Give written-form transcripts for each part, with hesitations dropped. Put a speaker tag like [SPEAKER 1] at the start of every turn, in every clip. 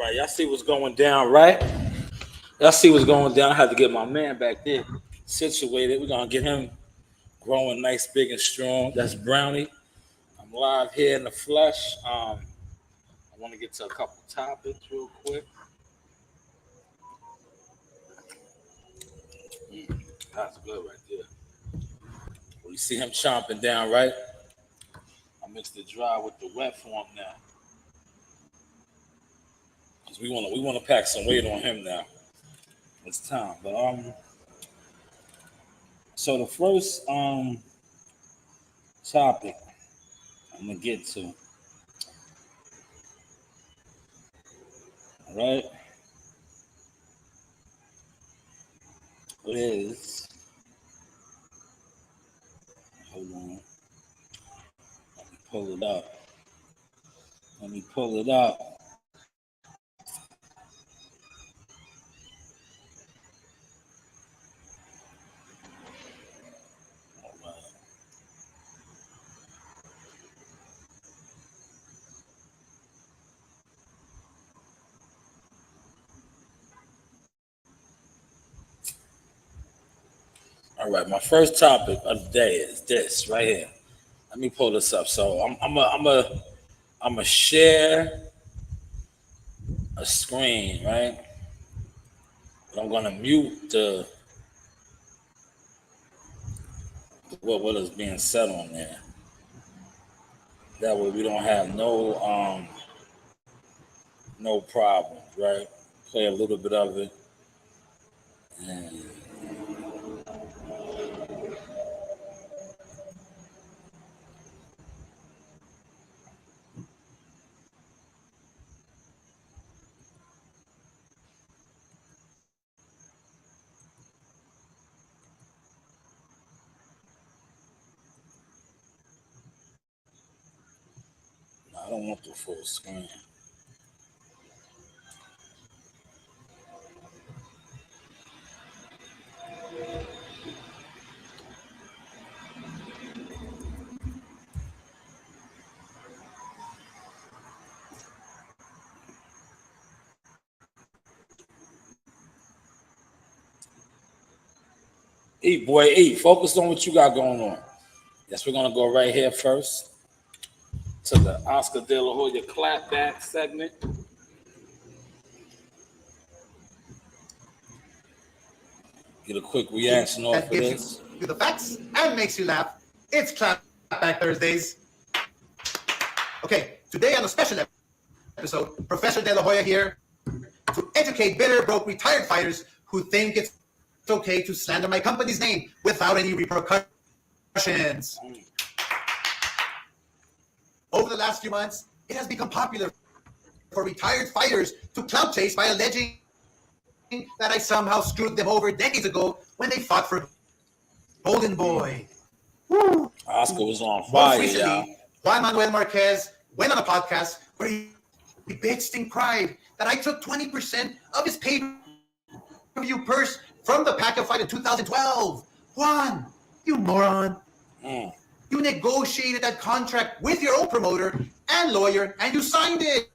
[SPEAKER 1] right, y'all see what's going down, right? Y'all see what's going down. I had to get my man back there situated. We're gonna get him growing nice, big, and strong. That's Brownie. I'm live here in the flesh. I want to get to a couple topics real quick. That's good right there. Well, you see him chomping down, right? I mixed the dry with the wet for him now. Cause we wanna pack some weight on him now. It's time. But so the first topic I'm gonna get to, all right, is hold on. Let me pull it up. Let me pull it up. All right. All right, my first topic of the day is this right here. Let me pull this up. So I'm a share a screen, right? But I'm gonna mute the what is being said on there. That way we don't have no problems, right? Play a little bit of it, and no, I don't want the full screen. Eat, boy, eat. Focus on what you got going on. Yes, we're gonna go right here first to the Oscar De La Hoya clapback segment. Get a quick reaction off of this.
[SPEAKER 2] You the facts and makes you laugh. It's Clapback Thursdays. Okay, today on a special episode, Professor De La Hoya here to educate bitter, broke, retired fighters who think it's okay to slander my company's name without any repercussions. Over the last few months, it has become popular for retired fighters to clout chase by alleging that I somehow screwed them over decades ago when they fought for Golden Boy. Woo.
[SPEAKER 1] Oscar was on fire, y'all.
[SPEAKER 2] Juan Manuel Marquez went on a podcast where he bitched and cried that I took 20% of his pay-per-view purse from the Pacquiao fight in 2012. Juan, you moron. You negotiated that contract with your own promoter and lawyer, and you signed it.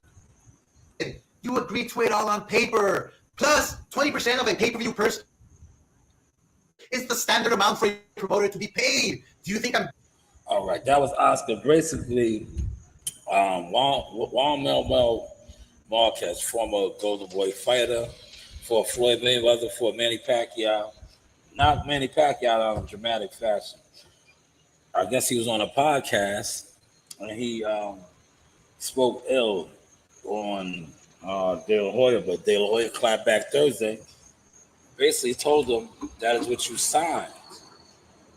[SPEAKER 2] You agreed to it all on paper. Plus, 20% of a pay-per-view purse is the standard amount for a promoter to be paid. Do you think I'm...
[SPEAKER 1] All right, that was Oscar. Basically, Juan Manuel Marquez, former Golden Boy fighter, for Floyd Mayweather, for Manny Pacquiao. Not Manny Pacquiao in a dramatic fashion. I guess he was on a podcast, and he spoke ill on De La Hoya, but De La Hoya clapped back Thursday. Basically told him that is what you signed,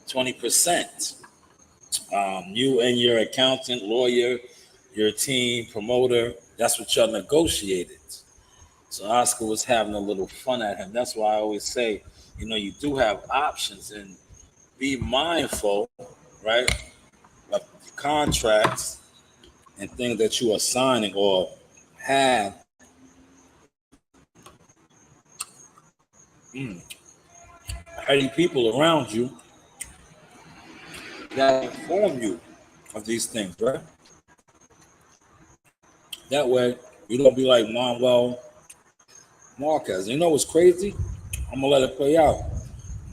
[SPEAKER 1] 20%. You and your accountant, lawyer, your team, promoter, that's what y'all negotiated. So Oscar was having a little fun at him. That's why I always say, you do have options, and be mindful, right, of contracts and things that you are signing or have. Having people around you that inform you of these things, right? That way, You don't be like Manuel Marquez. You know what's crazy? I'm gonna let it play out.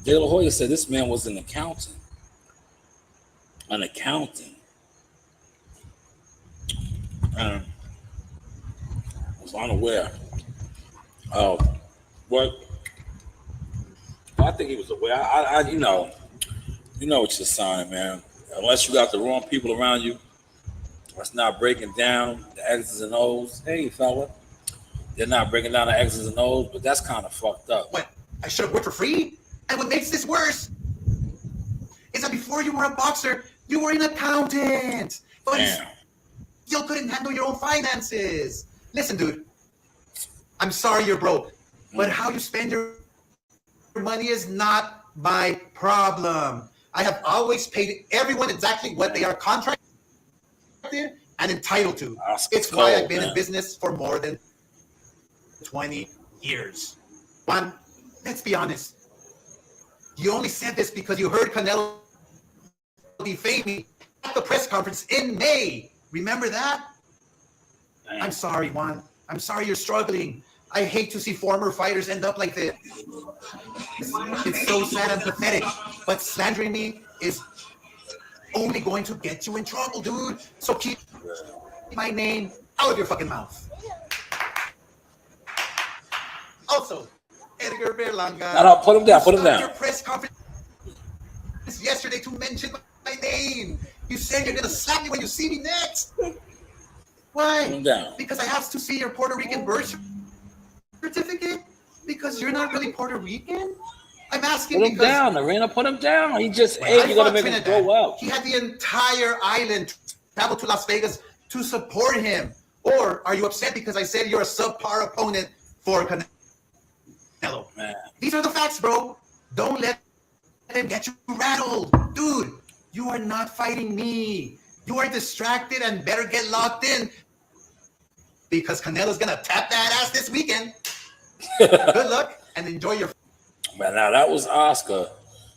[SPEAKER 1] De La Hoya said this man was an accountant. An accountant. And I was unaware of what. I think he was aware. You know what you're signing, man. Unless you got the wrong people around you, that's not breaking down the X's and O's. Hey, fella, they're not breaking down the X's and O's, but that's kind of fucked up.
[SPEAKER 2] What? I should have worked for free? And what makes this worse is that before you were a boxer, you were an accountant. But you still couldn't handle your own finances. Listen, dude, I'm sorry you're broke, but how you spend your money is not my problem. I have always paid everyone exactly what they are contracted and entitled to. It's why I've been in business for more than 20 years. Juan, let's be honest. You only said this because you heard Canelo defame me at the press conference in May. Remember that? Damn. I'm sorry, Juan. I'm sorry you're struggling. I hate to see former fighters end up like this. It's so sad and pathetic. But slandering me is only going to get you in trouble, dude. So keep my name out of your fucking mouth. Also, Edgar Berlanga.
[SPEAKER 1] No, put him down. Put him down.
[SPEAKER 2] Your press conference yesterday to mention my name. You said you're gonna slap me when you see me next. Why?
[SPEAKER 1] Put him down.
[SPEAKER 2] Because I have to see your Puerto Rican birth certificate? Because you're not really Puerto Rican? I'm asking.
[SPEAKER 1] Put him down, Arena. Put him down. He just ate. You're gonna make him go out.
[SPEAKER 2] He had the entire island travel to Las Vegas to support him. Or are you upset because I said you're a subpar opponent for Canelo? Man. These are the facts, bro. Don't let them get you rattled. Dude, you are not fighting me. You are distracted and better get locked in because Canelo's going to tap that ass this weekend. Good luck and enjoy your...
[SPEAKER 1] Man, now that was Oscar.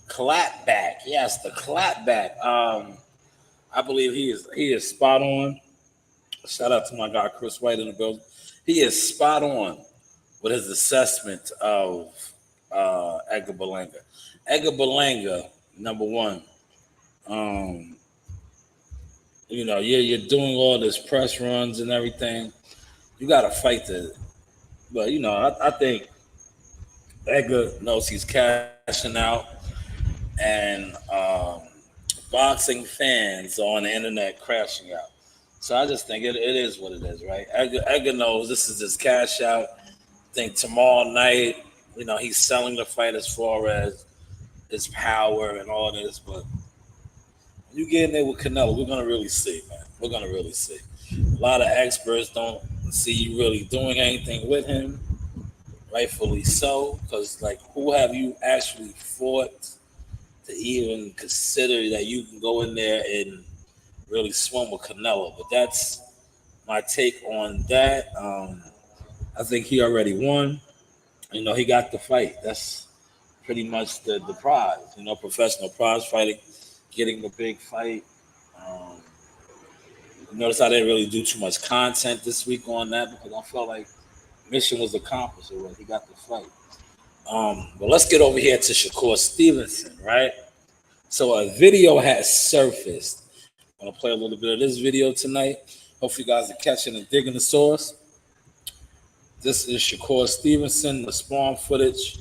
[SPEAKER 1] Clapback. Yes, the clapback. I believe he is spot on. Shout out to my guy Chris White in the building. He is spot on with his assessment of Edgar Berlanga. Edgar Berlanga, number one. You know, you're doing all this press runs and everything. You got to fight but you know, I think Edgar knows he's cashing out, and boxing fans on the internet crashing out. So I just think it is what it is, right? Edgar knows this is his cash out. I think tomorrow night, you know, he's selling the fight as far as his power and all this, but when you get in there with Canelo, we're gonna really see, man. We're gonna really see. A lot of experts don't see you really doing anything with him, rightfully so, because like, who have you actually fought to even consider that you can go in there and really swim with Canelo? But that's my take on that. I think he already won. You know, he got the fight. That's pretty much the prize. You know, professional prize fighting, getting the big fight. Notice I didn't really do too much content this week on that because I felt like mission was accomplished already. He got the fight. But let's get over here to Shakur Stevenson, right? So a video has surfaced. I'm going to play a little bit of this video tonight. Hope you guys are catching and digging the source. This is Shakur Stevenson, the spawn footage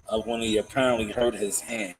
[SPEAKER 1] of when he apparently hurt his hand.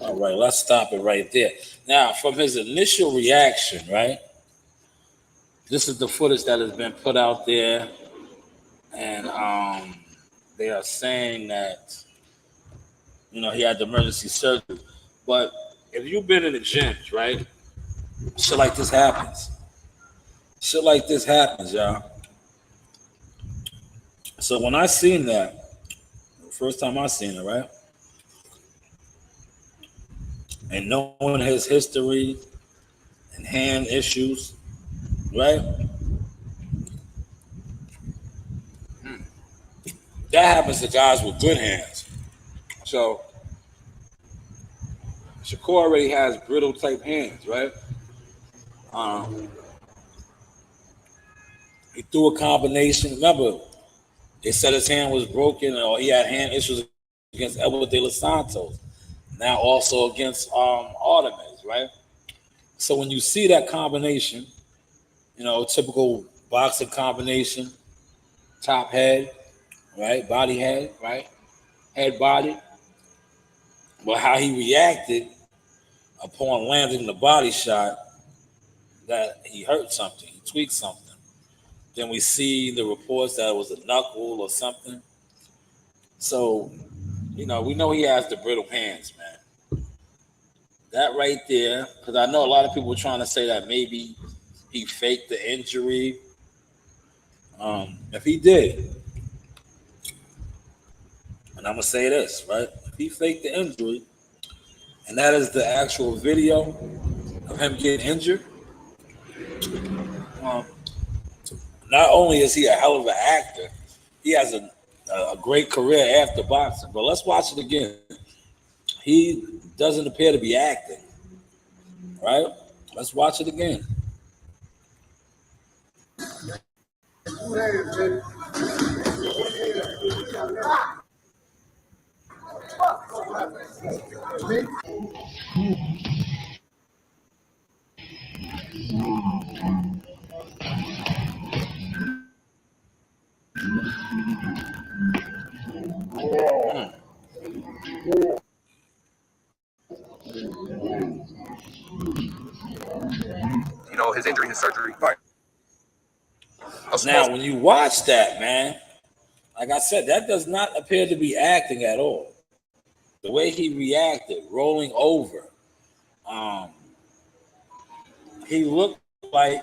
[SPEAKER 1] All right, let's stop it right there. Now, from his initial reaction, right? This is the footage that has been put out there, and they are saying that, you know, he had the emergency surgery. But if you've been in the gyms, right, shit like this happens. Shit like this happens, y'all. So when I seen that, first time I seen it, right? And knowing his history and hand issues, right? That happens to guys with good hands. So Shakur already has brittle type hands, right? Um, he threw a combination. Remember, they said his hand was broken, or he had hand issues against Edward De Los Santos. Now also against Artemis, right? So when you see that combination, typical boxing combination, top head, right, body head, right, head body, but how he reacted upon landing the body shot, that he hurt something, he tweaked something. Then we see the reports that it was a knuckle or something. So, we know he has the brittle hands, man. That right there, because I know a lot of people were trying to say that maybe he faked the injury. If he did, and I'm gonna say this, right? If he faked the injury, and that is the actual video of him getting injured, um, not only is he a hell of an actor, he has a great career after boxing. But let's watch it again. He doesn't appear to be acting, right? Let's watch it again.
[SPEAKER 2] His injury, his surgery. Right.
[SPEAKER 1] Now, when you watch that, man, like I said, that does not appear to be acting at all. The way he reacted, rolling over, he looked like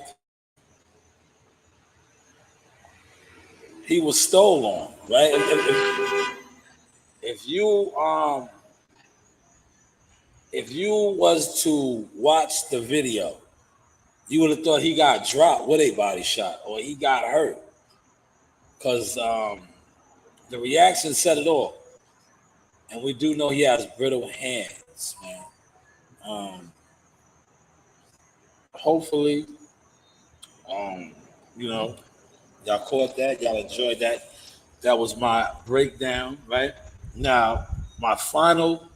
[SPEAKER 1] he was stole on, right? If you was to watch the video, you would have thought he got dropped with a body shot or he got hurt, because the reaction said it all. And we do know he has brittle hands, man. Hopefully, um, y'all caught that. Y'all enjoyed that. That was my breakdown, right? Now, my final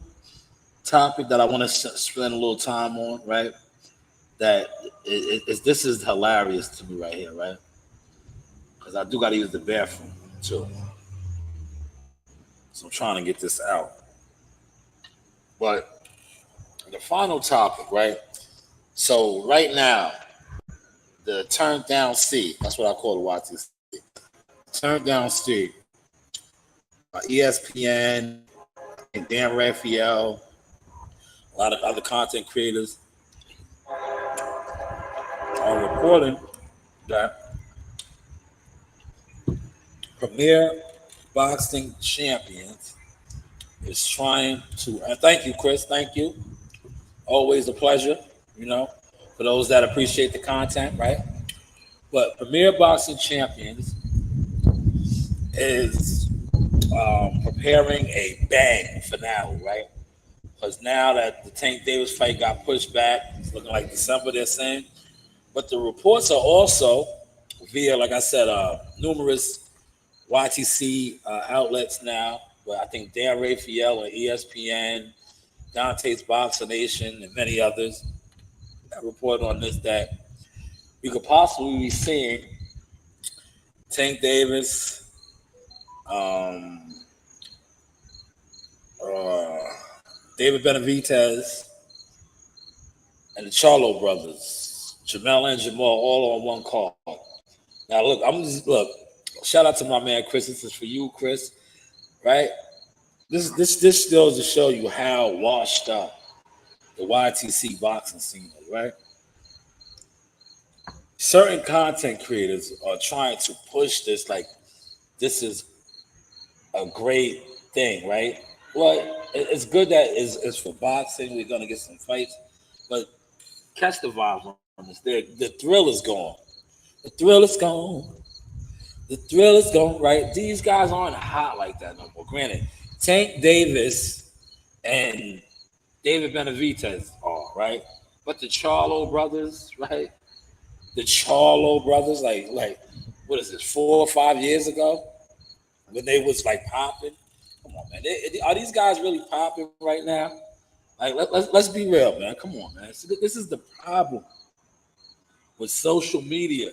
[SPEAKER 1] topic that I want to spend a little time on, right? That this is hilarious to me right here, right? Because I do got to use the bathroom too. So I'm trying to get this out. But the final topic, right? So right now, the turned down C, that's what I call the YTC. Turned down C. ESPN and Dan Raphael, a lot of other content creators are reporting that Premier Boxing Champions is trying to. Thank you, Chris. Thank you. Always a pleasure. For those that appreciate the content, right? But Premier Boxing Champions is preparing a bang finale, right? Because now that the Tank Davis fight got pushed back, it's looking like December, they're saying. But the reports are also via, like I said, numerous YTC outlets now. But I think Dan Raphael and ESPN, Dante's Boxer Nation, and many others that report on this, that we could possibly be seeing Tank Davis, David Benavidez, and the Charlo brothers, Jamel and Jamal, all on one call. Now, look. Shout out to my man Chris. This is for you, Chris. Right? This goes to show you how washed up the YTC boxing scene is, right? Certain content creators are trying to push this like this is a great thing, right? Well, it's good that it's for boxing. We're gonna get some fights, but catch the vibe on this. The thrill is gone. The thrill is gone. The thrill is gone. Right? These guys aren't hot like that no more. Granted, Tank Davis and David Benavidez are right, but the Charlo brothers, right? The Charlo brothers, like what is this? 4 or 5 years ago, when they was like popping. Come on, man. Are these guys really popping right now? Like, let's be real, man. Come on, man. So this is the problem with social media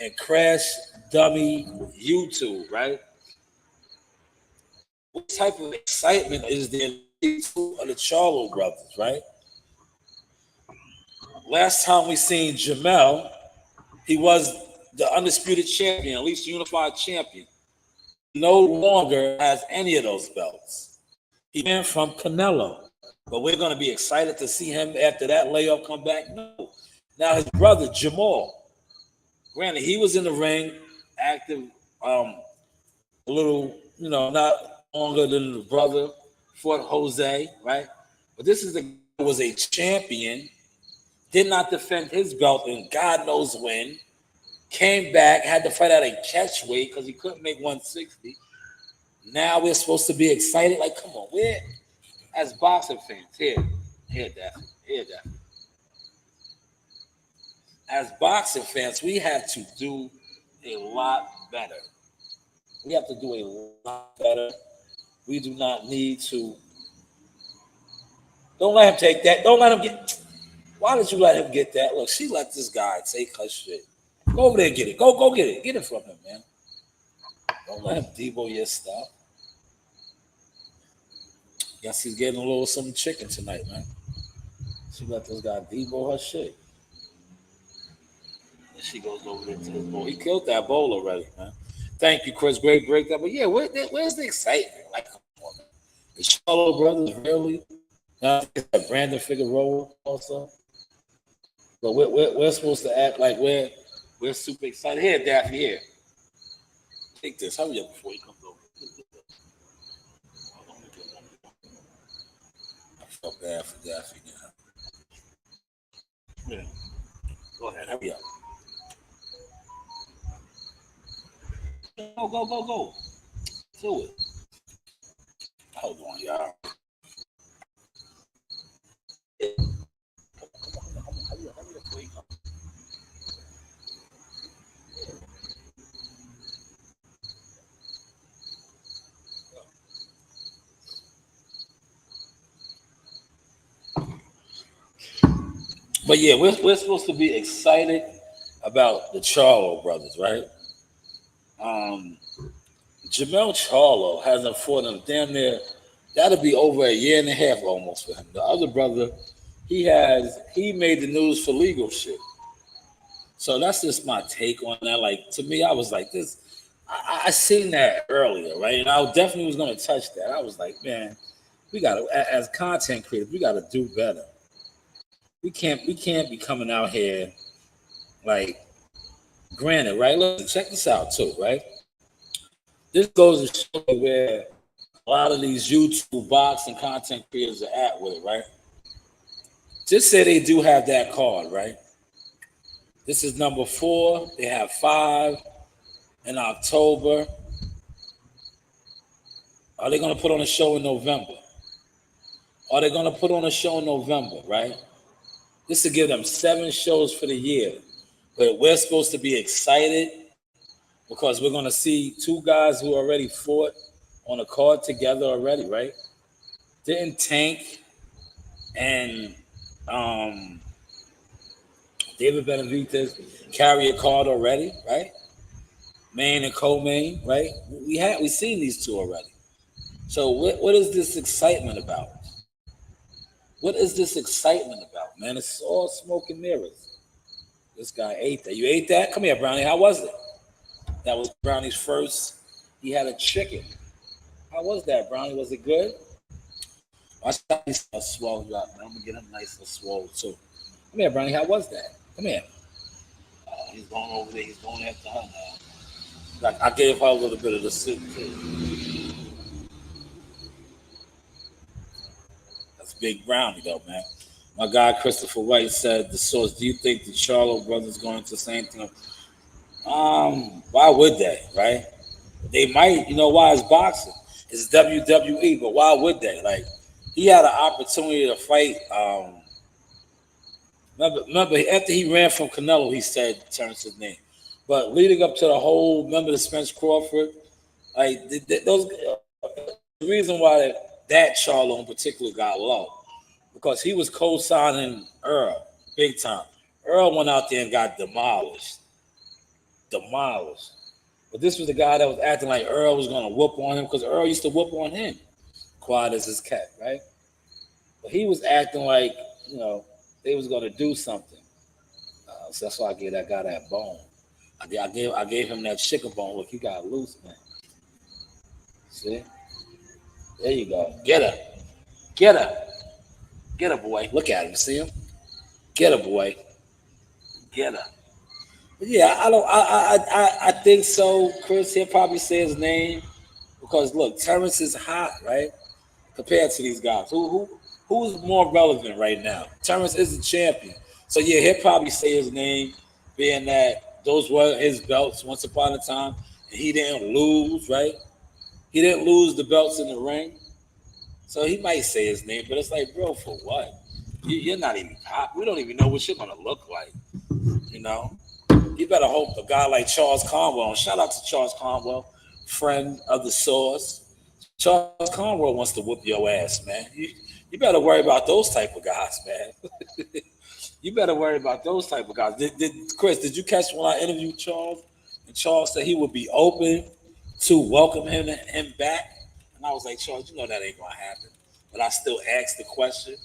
[SPEAKER 1] and crash dummy YouTube, right? What type of excitement is there of the Charlo brothers, right? Last time we seen Jamel, he was the undisputed champion, at least unified champion. No longer has any of those belts. He went from Canelo, but we're going to be excited to see him after that layoff come back. No. Now his brother Jamal, granted he was in the ring, active, a little, not longer than the brother fought Jose, right? But this is the guy who was a champion, did not defend his belt in God knows when. Came back, had to fight at a catch weight because he couldn't make 160. Now we're supposed to be excited. Like, come on, we're as boxing fans. Hear that. As boxing fans, we have to do a lot better. We have to do a lot better. We do not need to. Don't let him take that. Don't let him get. Why did you let him get that? Look, she let this guy take her shit. Go over there and get it. Go get it. Get it from him, man. Don't let him Debo your stuff. Guess he's getting a little some chicken tonight, man. She let this guy Debo her shit. And she goes over there to his bowl. He killed that bowl already, man. Thank you, Chris. Great breakdown. But yeah, where's the excitement? Like, come on, man. The Charlo brothers, really? Now, Brandon Figueroa also. But we're supposed to act like we're super excited. Here, Daffy, here. Take this. Hurry up before he comes over. I felt bad for Daffy now. Yeah. Go ahead, hurry up. Go. Do it. Hold on, y'all. But yeah, we're supposed to be excited about the Charlo brothers, right? Jamel Charlo hasn't fought him damn near. That'll be over a year and a half almost for him. The other brother, he made the news for legal shit. So that's just my take on that. Like, to me, I was like, this. I seen that earlier, right? And I definitely was going to touch that. I was like, man, we got to, as content creators, we got to do better. We can't be coming out here like, granted, right? Listen, check this out too, right? This goes to show where a lot of these YouTube boxing content creators are at with it, right? Just say they do have that card, right? This is number 4. They have 5 in October. Are they going to put on a show in November? Right? This will give them 7 shows for the year. But we're supposed to be excited because we're going to see 2 guys who already fought on a card together already, right? Didn't Tank and David Benavidez carry a card already, right? Main and co-main, right? We seen these 2 already. So what is this excitement about? What is this excitement about, man? It's all smoke and mirrors. This guy ate that. You ate that? Come here, Brownie. How was it? That was Brownie's first. He had a chicken. How was that, Brownie? Was it good? I saw he's swole up, man. I'm gonna get him nice and swole too. Come here, Brownie. How was that? Come here. He's going over there. He's going after her now. Like, I gave her a little bit of the soup too. big brownie though, man. My guy Christopher White said the source. Do you think the Charlo brothers going into the same thing? Why would they? Right? They might. You know why? It's boxing. It's WWE, but why would they? Like he had an opportunity to fight. Remember, after he ran from Canelo, he said Terrence's name. But leading up to the whole, remember the Spence Crawford, like those. The reason why that Charlo in particular got low because he was co-signing Earl big time. Earl went out there and got demolished. But this was the guy that was acting like Earl was gonna whoop on him because Earl used to whoop on him. Quiet as his cat, right? But he was acting like they was gonna do something. So that's why I gave that guy that bone. I gave him that chicken bone. Look, he got loose, man. See? There you go. Get her. Get her. Get her, boy. Look at him. See him? Get her, boy. Get her. But yeah, I think so. Chris, he'll probably say his name because look, Terrence is hot, right? Compared to these guys. Who's more relevant right now? Terrence is the champion. So yeah, he'll probably say his name, being that those were his belts once upon a time, and he didn't lose, right? He didn't lose the belts in the ring. So he might say his name, but it's like, bro, for what? You're not even hot. We don't even know what you're going to look like. You better hope a guy like Charles Conwell, and shout out to Charles Conwell, friend of the source. Charles Conwell wants to whoop your ass, man. You better worry about those type of guys, man. You better worry about those type of guys. Chris, did you catch when I interviewed Charles? And Charles said he would be open to welcome him back. And I was like, Charles, that ain't going to happen. But I still asked the question.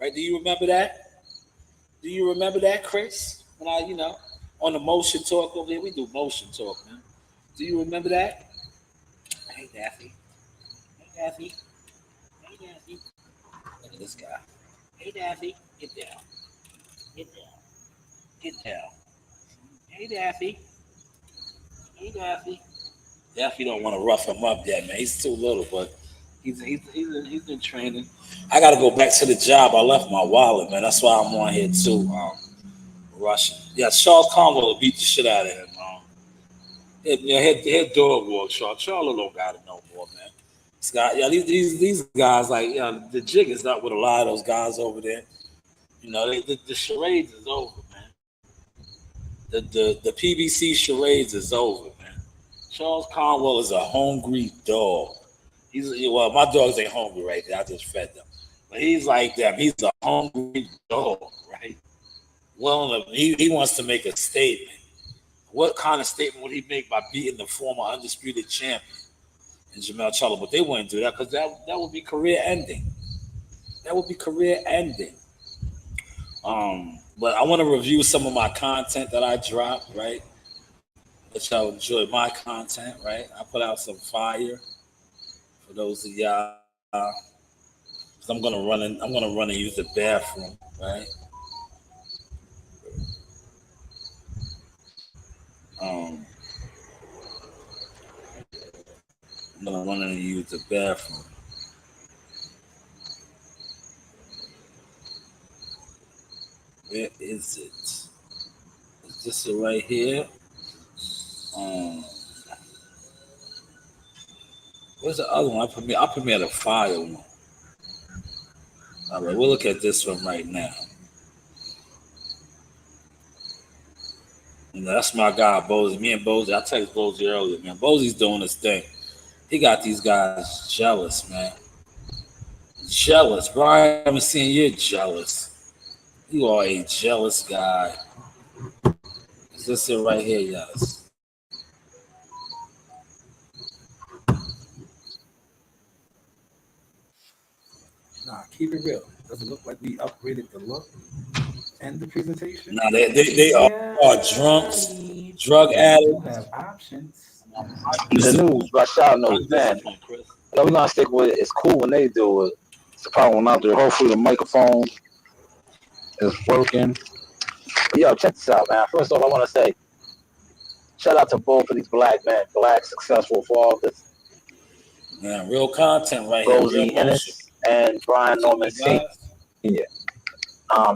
[SPEAKER 1] Right? Do you remember that? Do you remember that, Chris? When I, on the motion talk over here, we do motion talk, man. Do you remember that? Hey, Daffy. Hey, Daffy. Hey, Daffy. Look at this guy. Hey, Daffy. Get down. Get down. Get down. Hey, Daffy. Hey, Daffy. Daffy don't want to rough him up yet, man. He's too little, but he's in training. I got to go back to the job. I left my wallet, man. That's why I'm on here too. Rushing. Yeah, Charles Conwell will beat the shit out of him. Head dog walk, Charles. Charles don't got it no more, man. Scott, these guys, like, the jig is not with a lot of those guys over there. The charades is over, man. The PBC charades is over, man. Charles Conwell is a hungry dog. My dogs ain't hungry right now. I just fed them. But he's like them. He's a hungry dog, right? Well, he wants to make a statement. What kind of statement would he make by beating the former undisputed champion in Jermell Charlo? But they wouldn't do that because that would be career ending. That would be career ending. But I want to review some of my content that I dropped, right? Let y'all enjoy my content, right? I put out some fire for those of y'all. I'm gonna run and use the bathroom, right? I'm gonna run and use the bathroom. Where is it? Is this it right here? Where's the other one? I premiered a fire one. All right, we'll look at this one right now. That's my guy, Bozy. Me and Bozy, I texted Bozy earlier, man. Bozy's doing his thing. He got these guys jealous, man. Jealous, bro. I haven't seen you jealous. You are a jealous guy. Is this it right here? Yes.
[SPEAKER 3] Nah, keep it real. Does it look like we upgraded the look and the presentation?
[SPEAKER 1] Nah, they are drunks, drug addicts.
[SPEAKER 3] You have options.
[SPEAKER 4] The news, but y'all know, man. We're gonna stick with it. It's cool when they do it. It's the problem out there. Hopefully the microphone is working. But yo, check this out, man. First off, I want to say shout out to both of these black successful fathers.
[SPEAKER 1] Man, real content right
[SPEAKER 4] Rosie
[SPEAKER 1] here.
[SPEAKER 4] Ennis and Brian Norman Sr.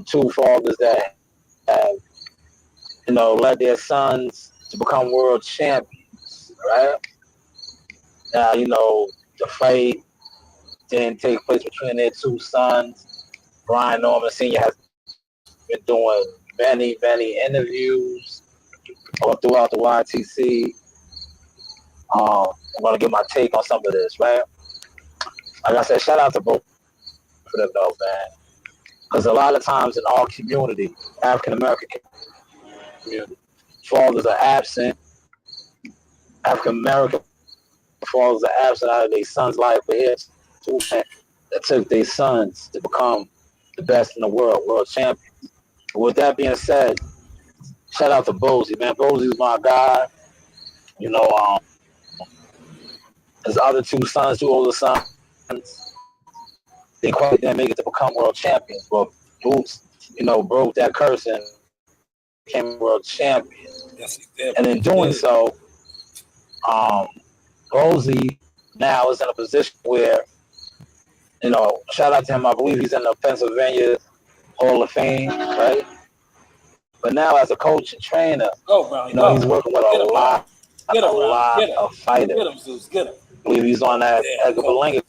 [SPEAKER 4] Two fathers that have, led their sons to become world champions, right? Now, the fight didn't take place between their two sons. Brian Norman Sr. has been doing many, many interviews all throughout the YTC. I'm going to give my take on some of this, right? Like I said, shout out to both of them, though, man. Because a lot of times in our community, African-American community, fathers are absent. African-American fathers are absent out of their son's life. But here's two men that took their sons to become the best in the world champions. With that being said, shout out to Bozy, man. Bozy's my guy. His other two older sons, they quite didn't make it to become world champions. But Boots, broke that curse and became world champion.
[SPEAKER 1] Yes, he did.
[SPEAKER 4] And in doing so, Bozy now is in a position where, shout out to him. I believe he's in the Pennsylvania Hall of Fame, right? But now as a coach and trainer, he's working with a lot of fighters.
[SPEAKER 1] Get him, Zeus. Get him.
[SPEAKER 4] I believe he's on that Edgar Berlanga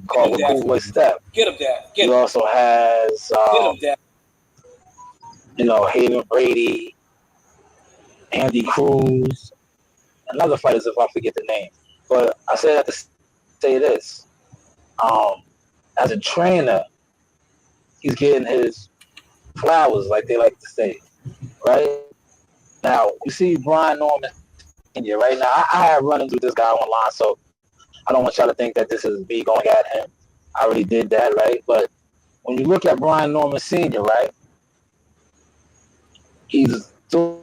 [SPEAKER 4] called the Cool Boy Step.
[SPEAKER 1] Get him, Dad.
[SPEAKER 4] He also has,
[SPEAKER 1] Get him, Dad.
[SPEAKER 4] Hayden Brady, Andy Cruz, and other fighters if I forget the name. But I say that to say this. As a trainer, he's getting his flowers, like they like to say, right? Now, you see Brian Norman Sr. right now. I have run-ins with this guy online, so I don't want y'all to think that this is me going at him. I already did that, right? But when you look at Brian Norman Sr., right, he's doing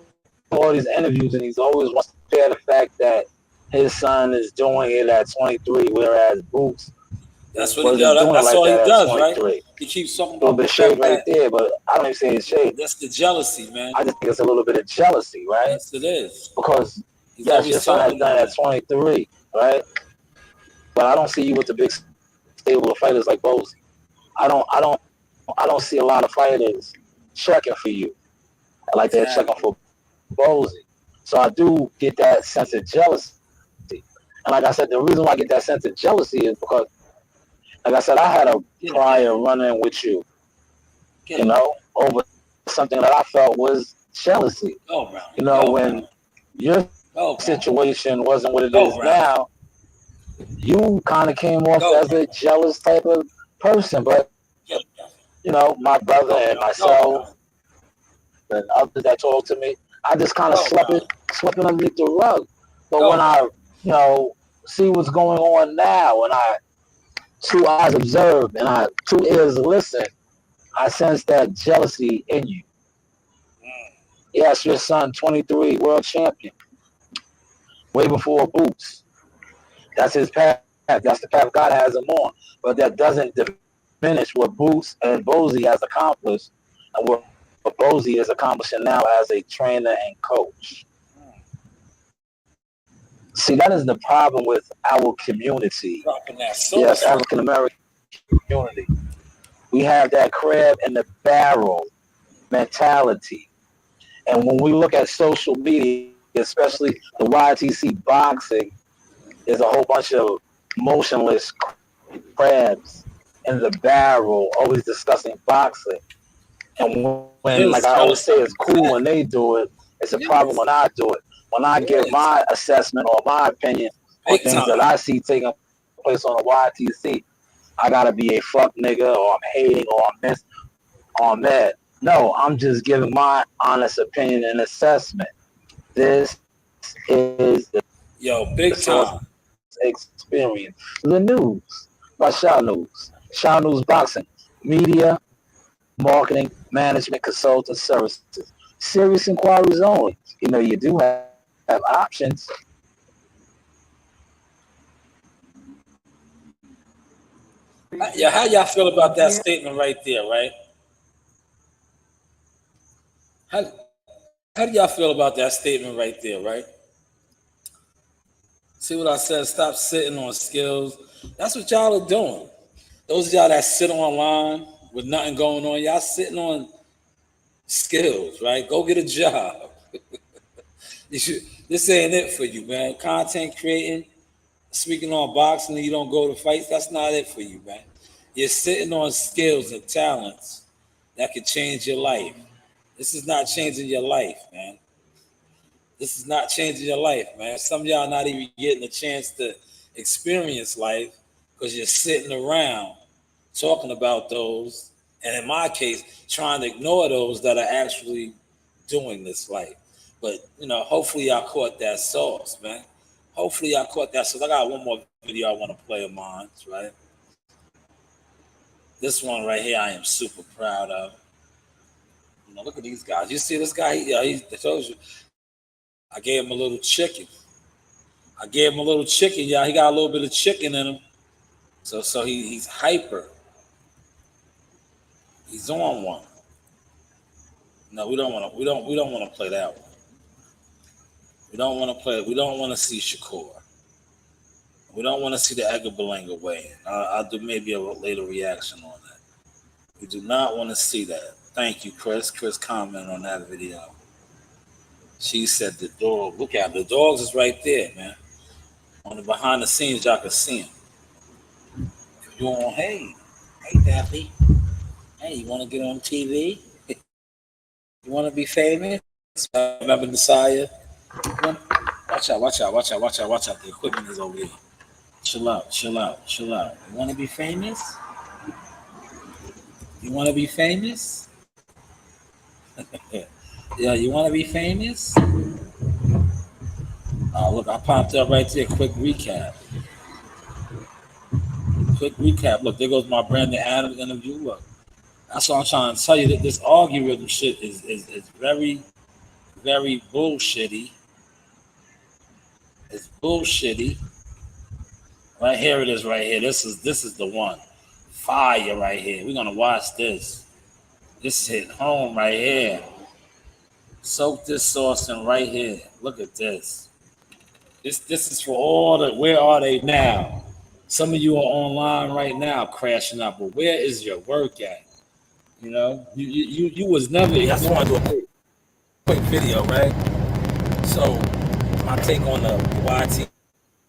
[SPEAKER 4] all these interviews, and he's always wants to compare the fact that his son is doing it at 23, whereas Boots
[SPEAKER 1] that's what he does. That's all he does, right? He keeps talking
[SPEAKER 4] a little
[SPEAKER 1] about
[SPEAKER 4] bit shade right there, but I don't even say it's shade.
[SPEAKER 1] That's the jealousy, man.
[SPEAKER 4] I just think it's a little bit of jealousy, right?
[SPEAKER 1] Yes, it is.
[SPEAKER 4] Because yes, your son has done it at 23, right? But I don't see you with the big stable of fighters like Bozy. I don't see a lot of fighters checking for you like they're checking for Bozy. So I do get that sense of jealousy. And like I said, the reason why I get that sense of jealousy is because, like I said, I had a prior run-in with you, over something that I felt was jealousy. When your situation wasn't what it is now, you kind of came off as a jealous type of person. But, my brother and myself and others that talked to me, I just kind of swept it underneath the rug. But when I, see what's going on now, and I two eyes observe and I two ears listen, I sense that jealousy in you. Yes, your son, 23, world champion, way before Boots. That's his path. That's the path God has him on. But that doesn't diminish what Boots and Bozy has accomplished and what Bozy is accomplishing now as a trainer and coach. See, that is the problem with our community. Yes, African American community. We have that crab in the barrel mentality. And when we look at social media, especially the YTC boxing, there's a whole bunch of motionless crabs in the barrel, always discussing boxing. And when like I always say, it's cool when they do it. It's a problem when I do it. When I give my assessment or my opinion on things that I see taking place on the YTC, I gotta be a fuck nigga, or I'm hating, or I'm this, or I'm that. No, I'm just giving my honest opinion and assessment. This is the
[SPEAKER 1] big time
[SPEAKER 4] experience. The news by Shanewz. Shanewz Boxing, media, marketing, management, consultant services. Serious inquiries only. You do have options.
[SPEAKER 1] Yeah, how y'all feel about that statement right there, right? How do y'all feel about that statement right there, right? See what I said? Stop sitting on skills. That's what y'all are doing. Those of y'all that sit online with nothing going on, y'all sitting on skills, right? Go get a job. This ain't it for you, man. Content creating, speaking on boxing, and you don't go to fights. That's not it for you, man. You're sitting on skills and talents that could change your life. This is not changing your life, man. This is not changing your life, man. Some of y'all not even getting a chance to experience life because you're sitting around talking about those, and in my case, trying to ignore those that are actually doing this life. But hopefully y'all caught that sauce, man. Hopefully y'all caught that sauce. I got one more video I want to play of mine, right? This one right here, I am super proud of. Look at these guys. You see this guy? He told you. I gave him a little chicken. Y'all. He got a little bit of chicken in him. So he's hyper. He's on one. No, we don't want to play that one. We don't want to play it. We don't want to see Shakur. We don't want to see the Edgar Berlanga weigh in. I'll do maybe a later reaction on that. We do not want to see that. Thank you, Chris. Chris commented on that video. She said the dog. Look at the dogs is right there, man. On the behind the scenes, y'all can see him. If you want, hey, Daffy. Hey, you want to get on TV? You want to be famous? Remember Messiah? Watch out. The equipment is over here. Chill out. You want to be famous? Yeah, you want to be famous? Oh, look, I popped up right there. Quick recap. Look, there goes my Brandon Adams interview. Look, that's what I'm trying to tell you. That this algorithm shit is very, very bullshitty. It's bullshitty. Right here it is. Right here. This is the one. Fire right here. We're gonna watch this. This hit home right here. Soak this sauce in right here. Look at this. This is for all the. Where are they now? Some of you are online right now, crashing out. But where is your work at? You was never. I just want to do a quick video, right? So my take on the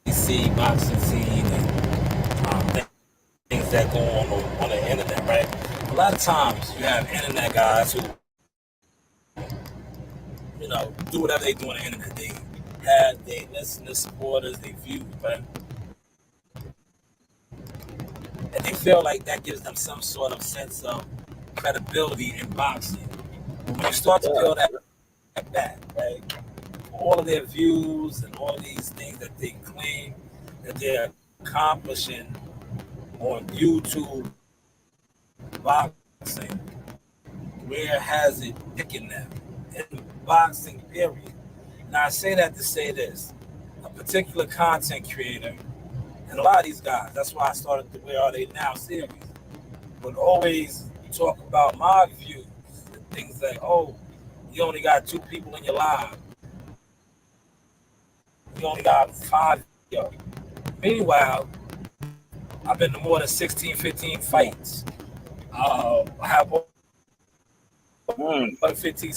[SPEAKER 1] YTC boxing scene and things that go on the internet, right? A lot of times you have internet guys who, do whatever they do on the internet. They have their listeners, supporters, they view, right? And they feel like that gives them some sort of sense of credibility in boxing. When you start to build that back, right? All of their views and all these things that they claim that they're accomplishing on YouTube boxing, where has it taken them in boxing period? Now I say that to say this: a particular content creator, and a lot of these guys, that's why I started the Where Are They Now series, would always talk about my views and things like, oh, you only got 2 people in your live. You only got 5 videos. Meanwhile, I've been to more than 16, 15 fights. I have more than 15.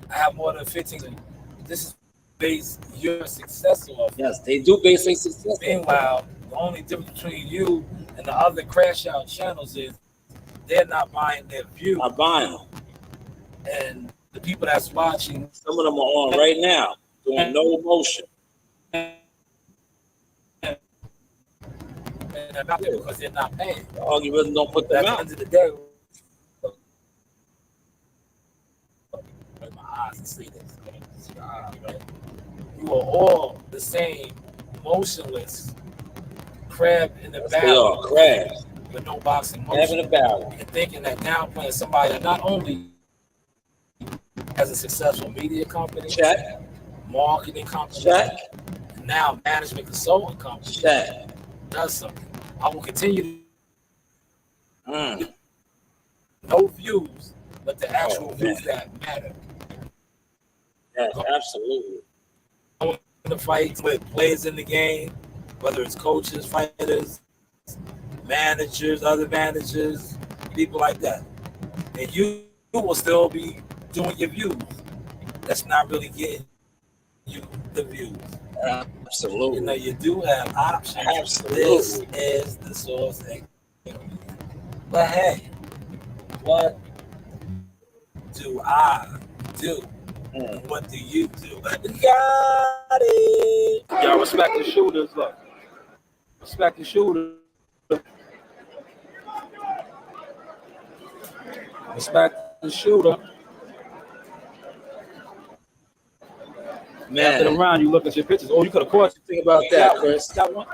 [SPEAKER 1] I have more than 15. This is based your success off. Yes, they do base their success. Meanwhile, the only difference between you and the other crash out channels is they're not buying their views. Not buying them. And the people that's watching, some of them are on right now, doing no emotion. And they're not there because they're not paying. The algorithm don't put them out. At the end of the day, my eyes and see this. Right? You are all the same, motionless crab in the barrel. They are crabs with no boxing motion. Crab in the barrel. And thinking that now playing somebody that not only has a successful media company, marketing company, now management consulting company, does something. I will continue. No views
[SPEAKER 3] but the actual views that matter.
[SPEAKER 1] Yes, absolutely.
[SPEAKER 3] In the fights with players in the game, whether it's coaches, fighters, managers, other managers, people like that. And you will still be doing your views. That's not really getting you the views.
[SPEAKER 1] Absolutely.
[SPEAKER 3] You know, you do have options.
[SPEAKER 1] Absolutely.
[SPEAKER 3] This is the source. But hey, what do I do? And what do you do? Got it. Y'all respect the shooters. Look, respect the shooter. Respect the shooter.
[SPEAKER 1] Man,
[SPEAKER 3] After the round, you look at your pictures. Oh, you could have caught.
[SPEAKER 1] Think about that, Chris.
[SPEAKER 3] Got one.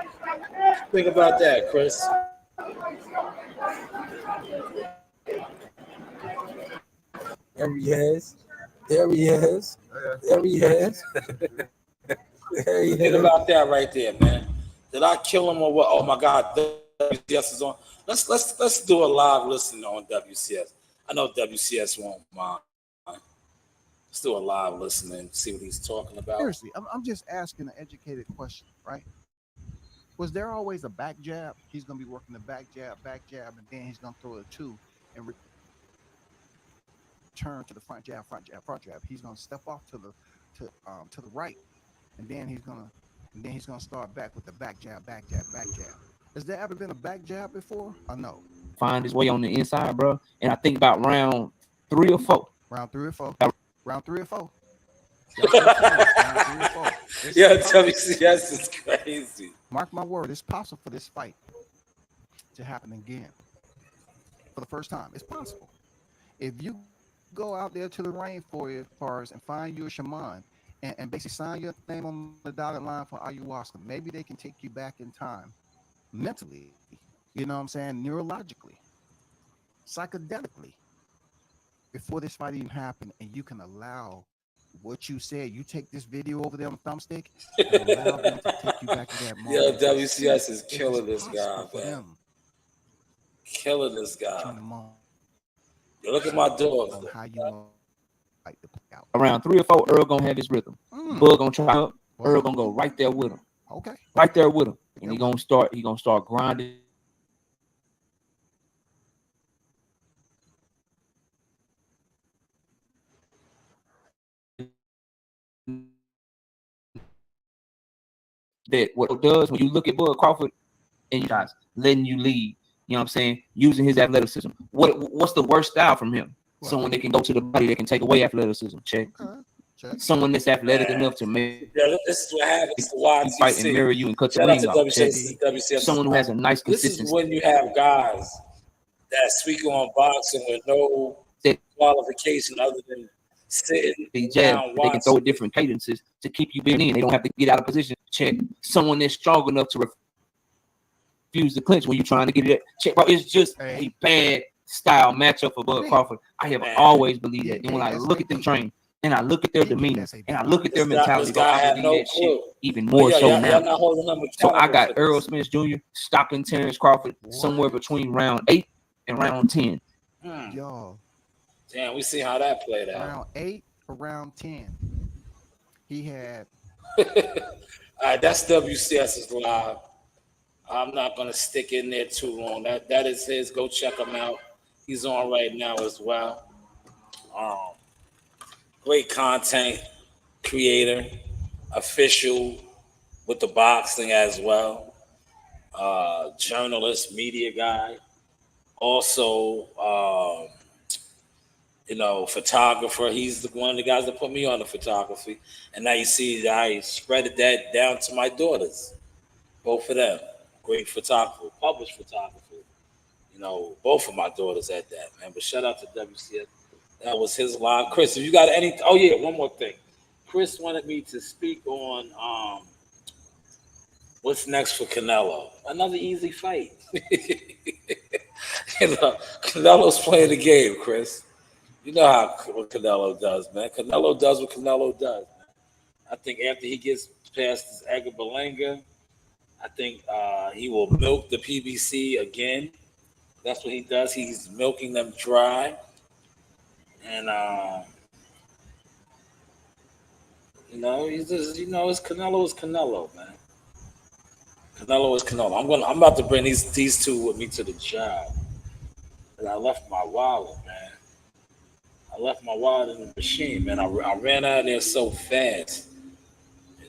[SPEAKER 1] Think about that, Chris.
[SPEAKER 3] There he is. There he is. There he is. There he
[SPEAKER 1] Think
[SPEAKER 3] is.
[SPEAKER 1] about that right there, man. Did I kill him or what? Oh my God, WCS is on. Let's do a live listen on WCS. I know WCS won't mind. Let's do a live listen and see what he's talking about.
[SPEAKER 5] Seriously, I'm just asking an educated question, right? Was there always a back jab? He's going to be working the back jab, and then he's going to throw a two and return to the front jab. He's going to step off to the right, and then he's going to start back with the back jab. Has there ever been a back jab before? Or no?
[SPEAKER 6] Find his way on the inside, bro. And I think about round 3 or 4.
[SPEAKER 5] Round three or four.
[SPEAKER 1] Yeah, WCS is crazy.
[SPEAKER 5] Mark my word, it's possible for this fight to happen again. For the first time, it's possible. If you go out there to the rainforest and find you a shaman and basically sign your name on the dotted line for ayahuasca, maybe they can take you back in time mentally, you know what I'm saying, neurologically, psychedelically, before this fight even happened, and you can allow what you said. You take this video over there on the thumbstick and allow them to take you back to that moment.
[SPEAKER 1] Yo, WCS is killing this guy, man.
[SPEAKER 5] Them
[SPEAKER 1] Killing this guy.
[SPEAKER 5] to the moment
[SPEAKER 1] Yo, look at my dog.
[SPEAKER 5] on how you like to play out.
[SPEAKER 6] Around 3 or 4, Earl gonna have his rhythm. Bug gonna try up. Earl gonna go right there with him.
[SPEAKER 5] Okay.
[SPEAKER 6] Right there with him. And he gonna start grinding. That what it does when you look at Bud Crawford and you guys letting you lead, you know what I'm saying, using his athleticism. What's the worst style from him?
[SPEAKER 5] What?
[SPEAKER 6] Someone that can go to the body that can take away athleticism. Check.
[SPEAKER 5] Check.
[SPEAKER 6] Someone that's athletic enough to make
[SPEAKER 1] Yeah, this is what happens to
[SPEAKER 6] fight and
[SPEAKER 1] YTC.
[SPEAKER 6] mirror you and cut the
[SPEAKER 1] Shout out
[SPEAKER 6] ring
[SPEAKER 1] to
[SPEAKER 6] off. Check.
[SPEAKER 1] WCS.
[SPEAKER 6] Someone who has a nice
[SPEAKER 1] This is
[SPEAKER 6] consistency.
[SPEAKER 1] when you have guys that speak on boxing with no qualification other than sitting
[SPEAKER 6] They jab,
[SPEAKER 1] down
[SPEAKER 6] they can throw at different cadences to keep you in. They don't have to get out of position. Check. Someone that's strong enough to refuse the clinch when you're trying to get it. Check, bro. It's just a bad style matchup for Bud Crawford. I have always believed that. And when I look at them train and I look at their demeanor and I look at their mentality, bro, I believe that shit even more so now. So I got Earl Smith Jr. stopping Terrence Crawford somewhere between round 8 and round 10.
[SPEAKER 5] Y'all.
[SPEAKER 1] Damn, we see how that played out.
[SPEAKER 5] Round 8 or round 10. He had.
[SPEAKER 1] All right, that's WCS's live. I'm not gonna stick in there too long. That is his. Go check him out. He's on right now as well. Great content creator, official with the boxing as well. Journalist, media guy. Also, photographer. He's one of the guys that put me on the photography. And now you see that I spreaded that down to my daughters. Both of them. Great photographer, published photographer. You know, both of my daughters at that, man. But shout out to WCS. That was his live. Chris, if you got any, oh yeah, one more thing. Chris wanted me to speak on what's next for Canelo. Another easy fight. Canelo's playing the game, Chris. You know what Canelo does, man. Canelo does what Canelo does, man. I think after he gets past this Edgar Berlanga, I think he will milk the PBC again. That's what he does. He's milking them dry. And he's just it's Canelo is Canelo, man. Canelo is Canelo. I'm about to bring these two with me to the job. And I left my wallet, man. I left my wallet in the machine, man. I ran out of there so fast.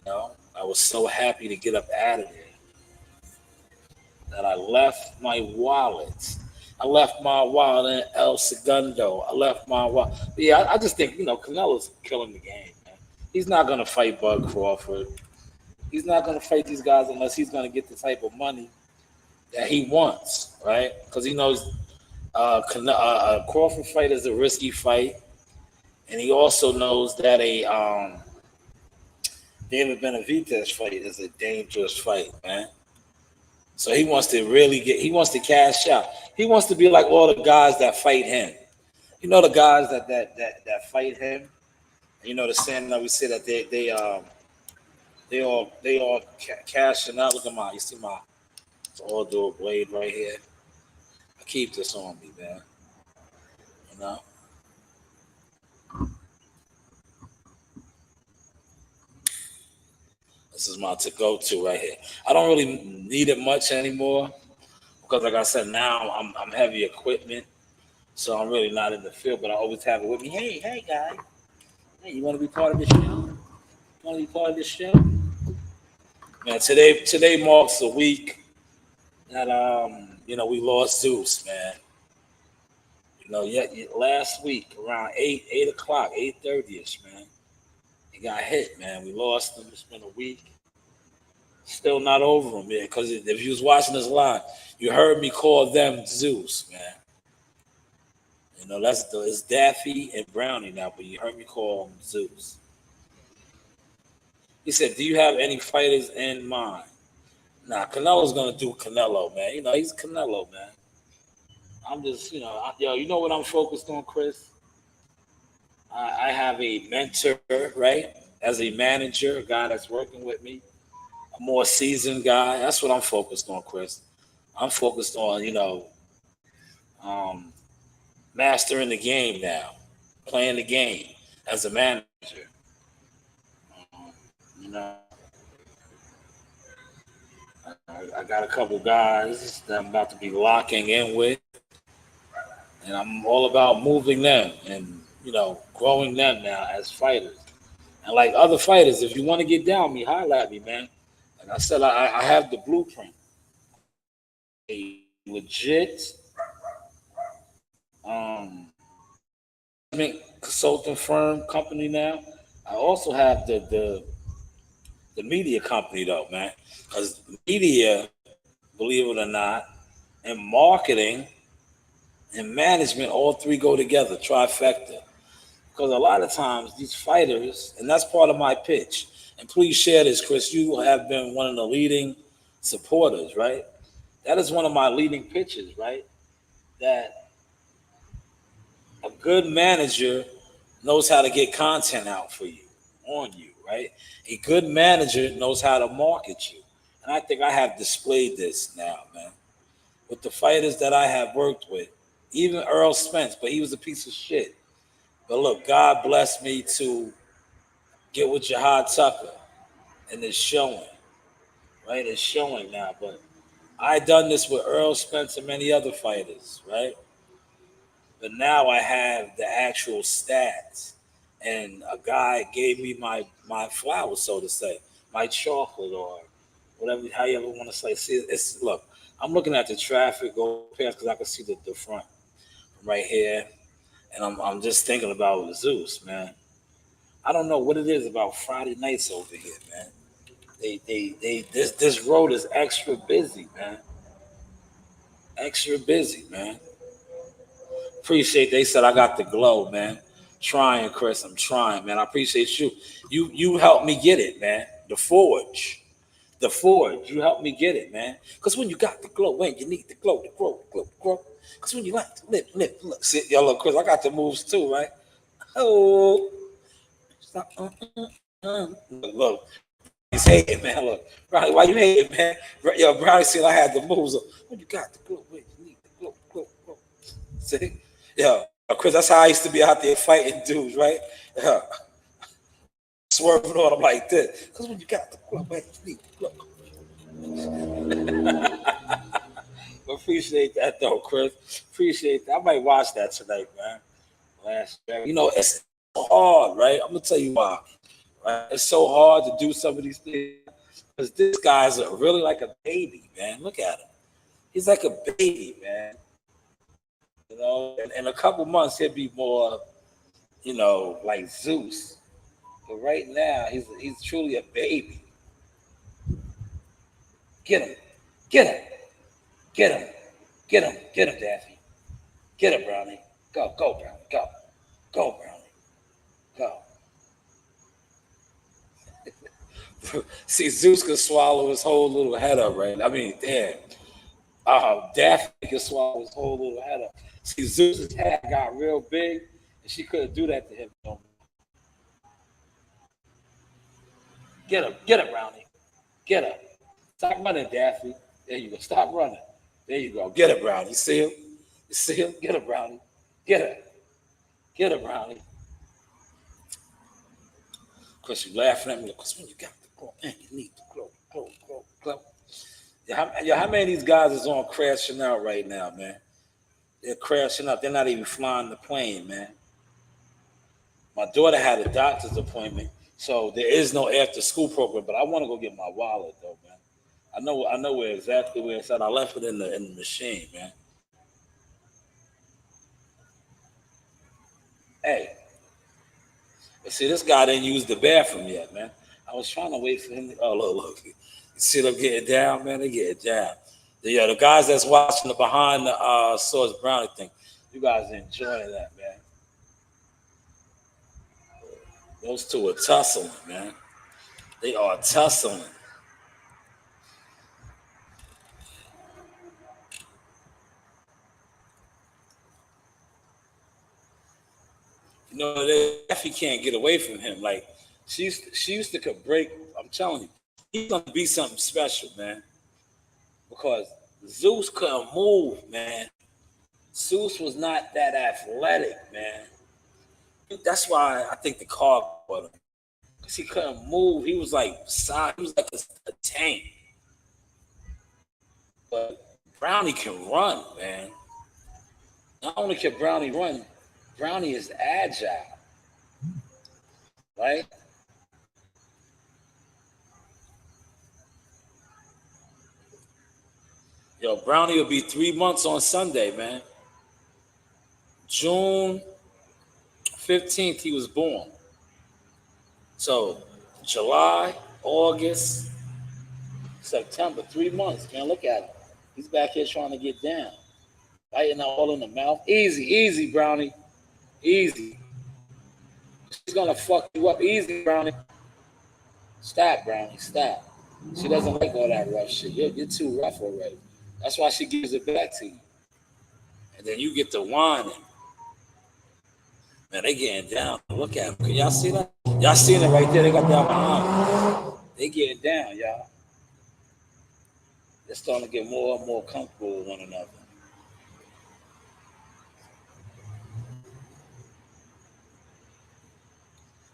[SPEAKER 1] I was so happy to get up out of there that I left my wallet. I left my wallet in El Segundo. I left my wallet. Yeah, I just think, Canelo's killing the game, man. He's not going to fight Bud Crawford. He's not going to fight these guys unless he's going to get the type of money that he wants, right? Because he knows a Crawford fight is a risky fight. And he also knows that a David Benavidez fight is a dangerous fight, man. So he wants to cash out. He wants to be like all the guys that fight him. The guys that fight him. The saying that we say that they all cashing out. Look at you see my all dual blade right here. I keep this on me, man. This is my to-go-to right here. I don't really need it much anymore because, like I said, now I'm heavy equipment, so I'm really not in the field. But I always have it with me. Hey, guys. Hey, you want to be part of the show? Man, today marks a week that we lost Zeus, man. Last week around 8 o'clock, 8:30ish, man. He got hit, man. We lost him. It's been a week. Still not over him, man. Because if you was watching this live, you heard me call them Zeus, man. It's Daffy and Brownie now, but you heard me call him Zeus. He said, "Do you have any fighters in mind?" Nah, Canelo's gonna do Canelo, man. He's Canelo, man. I'm just, you know what I'm focused on, Chris? I have a mentor, right? As a manager, a guy that's working with me, a more seasoned guy. That's what I'm focused on, Chris. I'm focused on, mastering the game now, playing the game as a manager. I got a couple guys that I'm about to be locking in with, and I'm all about moving them and, growing them now as fighters. And like other fighters, if you want to get down me, holler at me, man. Like I said, I have the blueprint. A legit consulting firm company now. I also have the media company though, man. Because media, believe it or not, and marketing and management, all three go together, trifecta. Because a lot of times these fighters, and that's part of my pitch, and please share this, Chris, you have been one of the leading supporters, right? That is one of my leading pitches, right? That a good manager knows how to get content out for you, on you, right? A good manager knows how to market you. And I think I have displayed this now, man. With the fighters that I have worked with, even Earl Spence, but he was a piece of shit. But look, God blessed me to get with Jihad Tucker, and it's showing, right? It's showing now. But I done this with Earl Spence and many other fighters, right? But now I have the actual stats, and a guy gave me my flowers, so to say, my chocolate or whatever, how you ever want to say. See, look, I'm looking at the traffic go past because I can see the front right here. And I'm just thinking about Zeus, man. I don't know what it is about Friday nights over here, man. This road is extra busy, man. Extra busy, man. Appreciate they said I got the glow, man. Trying, Chris. I'm trying, man. I appreciate you. You helped me get it, man. The forge. You helped me get it, man. Because when you got the glow, when you need the glow. Because when you like to look, see, y'all look, Chris, I got the moves too, right? Oh, stop. Look, he's hating, man. Look, Brownie, why you hating, man? Yo, Brownie said I had the moves. When you got the glow, when you need the glow. See, yo, Chris, that's how I used to be out there fighting dudes, right? Swerving on them like this. Because when you got the glove, man, you need the glove. Appreciate that, though, Chris. Appreciate that. I might watch that tonight, man. You know, it's so hard, right? I'm going to tell you why. Right? It's so hard to do some of these things because this guy's really like a baby, man. Look at him. He's like a baby, man. You know, in a couple months, he'll be more, you know, like Zeus. But right now, he's truly a baby. Get him. Get him. Get him. Get him. Get him, Daffy. Get him, Brownie. Go, Brownie. Go. Go, Brownie. Go. See, Zeus can swallow his whole little head up, right? I mean, damn. Daffy can swallow his whole little head up. See, Zeus's head got real big, and she couldn't do that to him. Get him, Brownie. Get him. Stop running, Daffy. There you go. Stop running. There you go. Get him, Brownie. You see him? You see him? Get him, Brownie. Get him. Get him, Brownie. Because you laughing at me because when you got the glow, man, you need the glow. Yeah, how many of these guys is on crashing out right now, man? They're crashing out. They're not even flying the plane, man. My daughter had a doctor's appointment, so there is no after school program. But I want to go get my wallet, though, man. I know exactly where it's at. I left it in the machine, man. Hey, see, this guy didn't use the bathroom yet, man. I was trying to wait for him. Oh, look. You see them getting down, man? They getting down. The guys that's watching the behind the Source Brownie thing, you guys are enjoying that, man. Those two are tussling, man. They are tussling. You know, Daffy can't get away from him. Like, she used to could break. I'm telling you, he's gonna be something special, man. Because Zeus couldn't move, man. Zeus was not that athletic, man. That's why I think the car bought him. Because he couldn't move. He was like a tank. But Brownie can run, man. Not only can Brownie run, Brownie is agile. Right? Yo, Brownie will be 3 months on Sunday, man. June 15th, he was born. So, July, August, September, 3 months, man. Look at him. He's back here trying to get down. Biting all in the mouth. Easy, Brownie. Easy. She's going to fuck you up. Easy, Brownie. Stop, Brownie. Stop. She doesn't like all that rough shit. You're too rough already. That's why she gives it back to you. And then you get to whining. Man, they getting down. Look at them. Can y'all see that? Y'all seen it right there. They got that behind. They getting down, y'all. They're starting to get more and more comfortable with one another.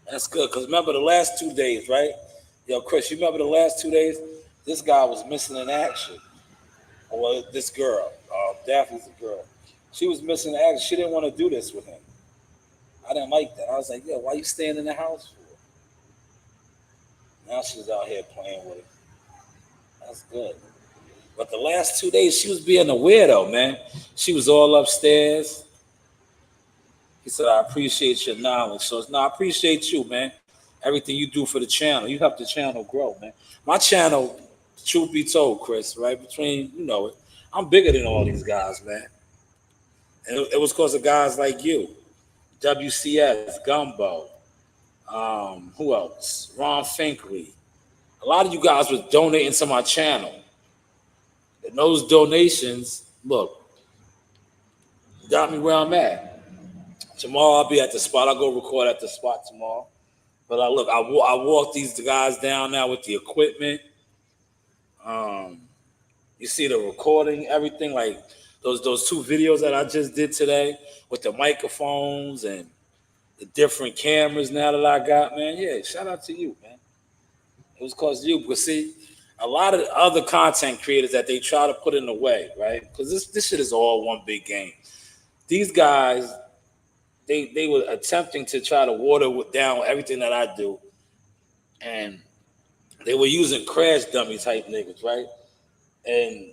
[SPEAKER 1] That's good. Because remember the last 2 days, right? Yo, Chris, you remember the last 2 days? This guy was missing in action. Well, this girl, Daffy's a girl. She was missing in action. She didn't want to do this with him. I didn't like that. I was like, yo, why you staying in the house for? Now she's out here playing with him. That's good. But the last 2 days, she was being a weirdo, man. She was all upstairs. He said, I appreciate your knowledge. So, no, I appreciate you, man. Everything you do for the channel. You help the channel grow, man. My channel, truth be told, Chris, right? Between, you know it, I'm bigger than all these guys, man. And it was because of guys like you. WCS, Gumbo, who else? Ron Finkley. A lot of you guys were donating to my channel. And those donations, look, got me where I'm at. Tomorrow I'll be at the spot. I'll go record at the spot tomorrow. But I walk these guys down now with the equipment. You see the recording, everything. Like, those two videos that I just did today with the microphones and the different cameras now that I got, man. Yeah, shout out to you, man. It was cause of you. Because see, a lot of other content creators that they try to put in the way, right? Because this shit is all one big game. These guys, they were attempting to try to water down everything that I do, and they were using crash dummy type niggas, right? And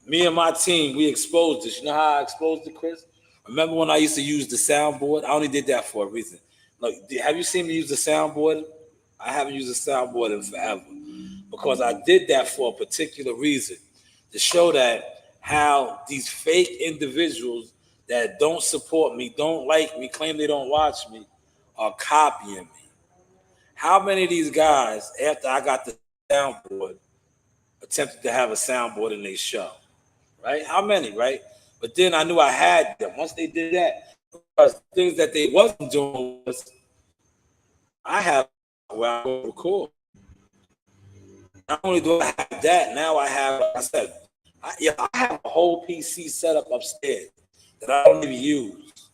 [SPEAKER 1] me and my team, we exposed this. You know how I exposed it, Chris? Remember when I used to use the soundboard? I only did that for a reason. Like, have you seen me use the soundboard? I haven't used the soundboard in forever because I did that for a particular reason to show that how these fake individuals that don't support me, don't like me, claim they don't watch me, are copying me. How many of these guys, after I got the soundboard, attempted to have a soundboard in their show? Right? How many, right? But then I knew I had them. Once they did that, because things that they wasn't doing was I have where I go record. Not only do I have that, now I have, like I said, I have a whole PC set up upstairs that I don't even use.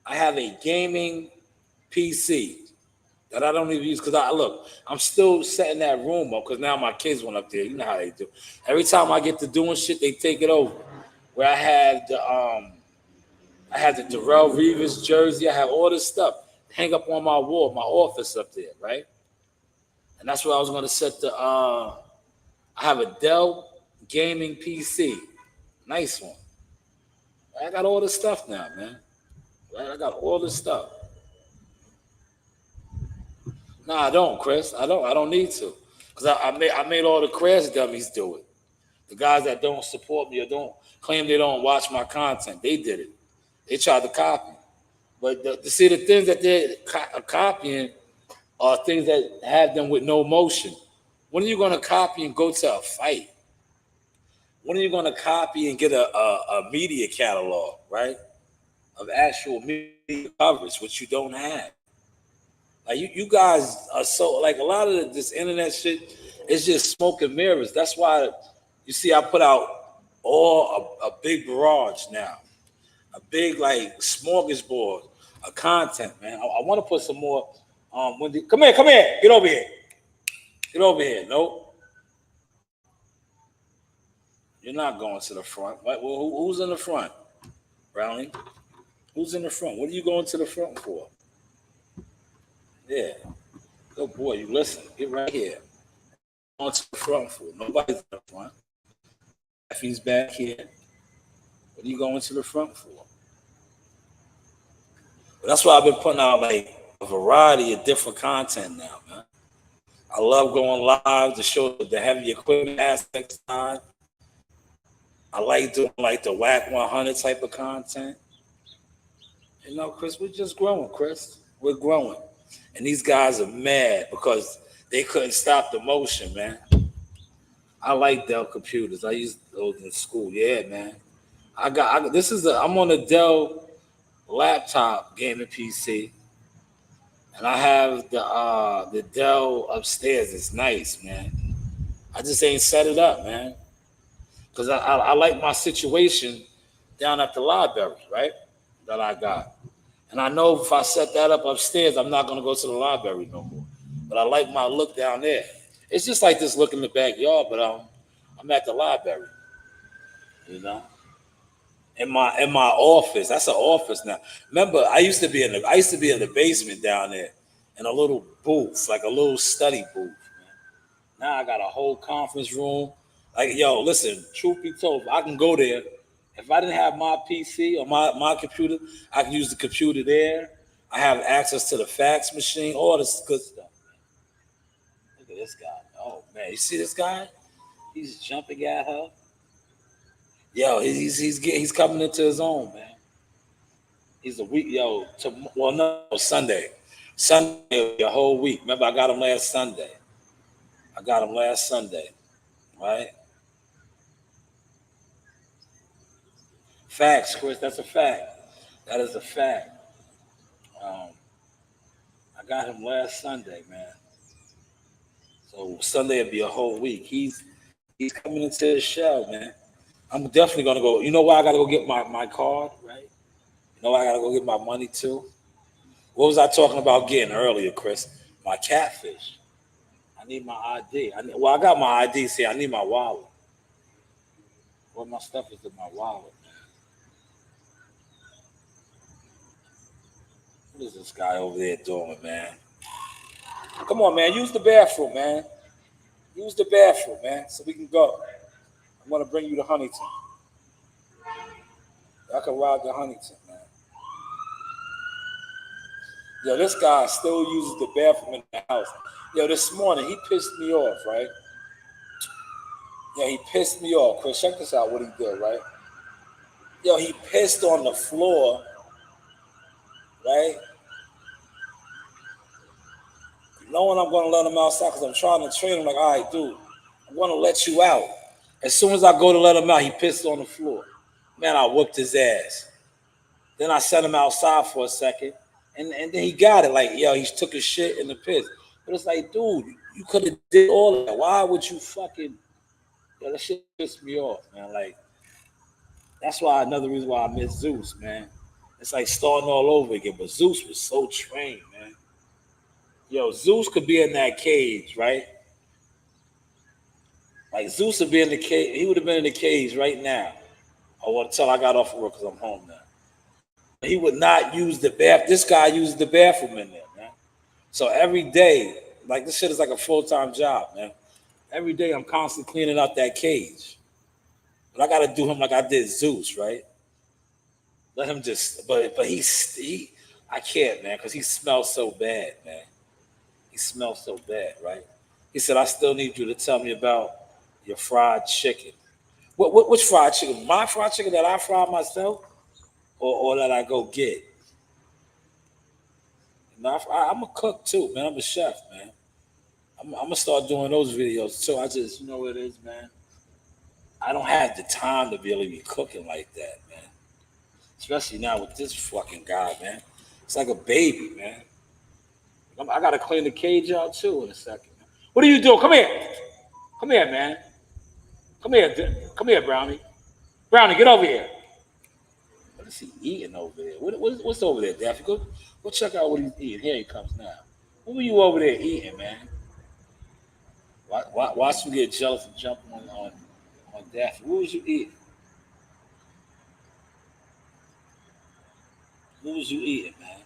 [SPEAKER 1] I have a gaming PC that I don't even use because I'm still setting that room up because now my kids went up there. You know how they do. Every time I get to doing shit, they take it over. Where I had the Darrell Reeves jersey, I have all this stuff hang up on my wall, my office up there, right? And that's where I was going to set the. I have a Dell gaming PC, nice one. I got all this stuff now, man. Right? I got all this stuff. No, I don't, Chris. I don't need to, because I made all the crash dummies do it. The guys that don't support me or don't claim they don't watch my content, they did it. They tried to copy. But the things that they're copying are things that have them with no motion. When are you going to copy and go to a fight? When are you going to copy and get a media catalog, right? Of actual media coverage, which you don't have. Like you guys are so, like, a lot of this internet shit is just smoke and mirrors. That's why you see I put out a big barrage now, a big like smorgasbord of content, man. I want to put some more. Come here, get over here. Nope, you're not going to the front. Well, who's in the front, Brownie? Who's in the front? What are you going to the front for? Yeah. Good boy, you listen. Get right here. On to the front for. Nobody's in the front. If he's back here, what are you going to the front for? But that's why I've been putting out like a variety of different content now, man. I love going live to show the heavy equipment aspects time. I like doing like the whack 100 type of content. You know, Chris, we're just growing, Chris. We're growing. And these guys are mad because they couldn't stop the motion, man. I like Dell computers. I used those in school. Yeah, man. I'm on a Dell laptop gaming PC. And I have the Dell upstairs. It's nice, man. I just ain't set it up, man. Because I like my situation down at the library, right? That I got. And I know if I set that up upstairs, I'm not going to go to the library no more. But I like my look down there. It's just like this look in the backyard, but I'm at the library, you know. In my office. That's an office now. Remember, I used to be in the basement down there in a little booth, like a little study booth. Now I got a whole conference room. Like, yo, listen, truth be told, I can go there. If I didn't have my PC or my computer, I can use the computer there. I have access to the fax machine, all this good stuff. Look at this guy. Oh, man. You see this guy? He's jumping at her. Yo, he's coming into his own, man. He's a week, Sunday. Sunday, a whole week. Remember, I got him last Sunday. Right? Facts, Chris. That's a fact. That is a fact. I got him last Sunday, man. So Sunday will be a whole week. He's coming into the show, man. I'm definitely gonna go. You know why I gotta go get my card, right? You know why I gotta go get my money too? What was I talking about getting earlier, Chris? My catfish. I need my ID. I got my ID. See, I need my wallet. Well, my stuff is in my wallet, man. What is this guy over there doing, man? Come on, man. Use the bathroom, man. Use the bathroom, man, so we can go. I'm gonna bring you to Huntington. I can ride to Huntington, man. Yo, this guy still uses the bathroom in the house. Yo, this morning he pissed me off, right? Yeah, he pissed me off. Chris, check this out. What he did, right? Yo, he pissed on the floor, right? Knowing I'm gonna let him outside because I'm trying to train him. Like, all right, dude, I'm gonna let you out. As soon as I go to let him out, he pissed on the floor. Man, I whooped his ass. Then I set him outside for a second, and then he got it. Like, yo, he took his shit in the piss. But it's like, dude, you could have did all of that. Why would you fucking? Yo, that shit pissed me off, man. Like, that's why another reason why I miss Zeus, man. It's like starting all over again. But Zeus was so trained, man. Yo, Zeus could be in that cage, right? Like Zeus would be in the cage. He would have been in the cage right now. Until I got off of work because I'm home now. He would not use the bath. This guy uses the bathroom in there, man. So every day, like this shit is like a full-time job, man. Every day I'm constantly cleaning out that cage. But I gotta do him like I did Zeus, right? Let him just, but I can't, man, because he smells so bad, man. He smells so bad, right? He said, I still need you to tell me about your fried chicken. Which fried chicken? My fried chicken that I fry myself or that I go get? No, I'm a cook too, man. I'm a chef, man. I'm gonna start doing those videos too. I just, you know what it is, man. I don't have the time to be able to be cooking like that, man. Especially now with this fucking guy, man. It's like a baby, man. I gotta clean the cage out too in a second. What are you doing? Come here. Come here, man. Come here. Come here, Brownie. Brownie, get over here. What is he eating over there? What's over there, Daffy? Go check out what he's eating. Here he comes now. What were you over there eating, man? Watch him get jealous and jump on Daffy. What was you eating? What was you eating, man?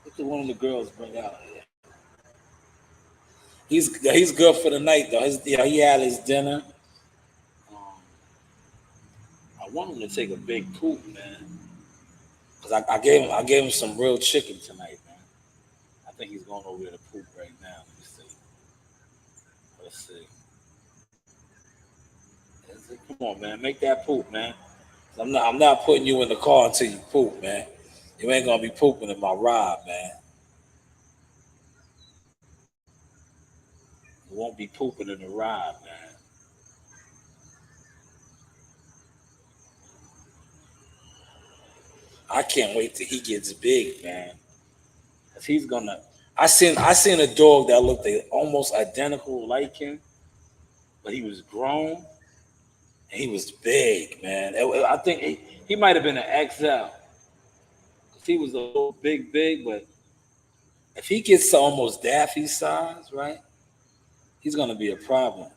[SPEAKER 1] What did one of the girls bring out here? He's good for the night though. He had his dinner. I want him to take a big poop, man. Cause I gave him some real chicken tonight, man. I think he's going over there to poop right now. Let's see. Come on, man, make that poop, man. I'm not putting you in the car until you poop, man. You ain't gonna be pooping in my ride, man. You won't be pooping in the ride, man. I can't wait till he gets big, man. Cause he's gonna. I seen a dog that looked almost identical like him, but he was grown and he was big, man. I think he might have been an XL. Cause he was a little big, but if he gets to almost Daffy size, right, he's gonna be a problem.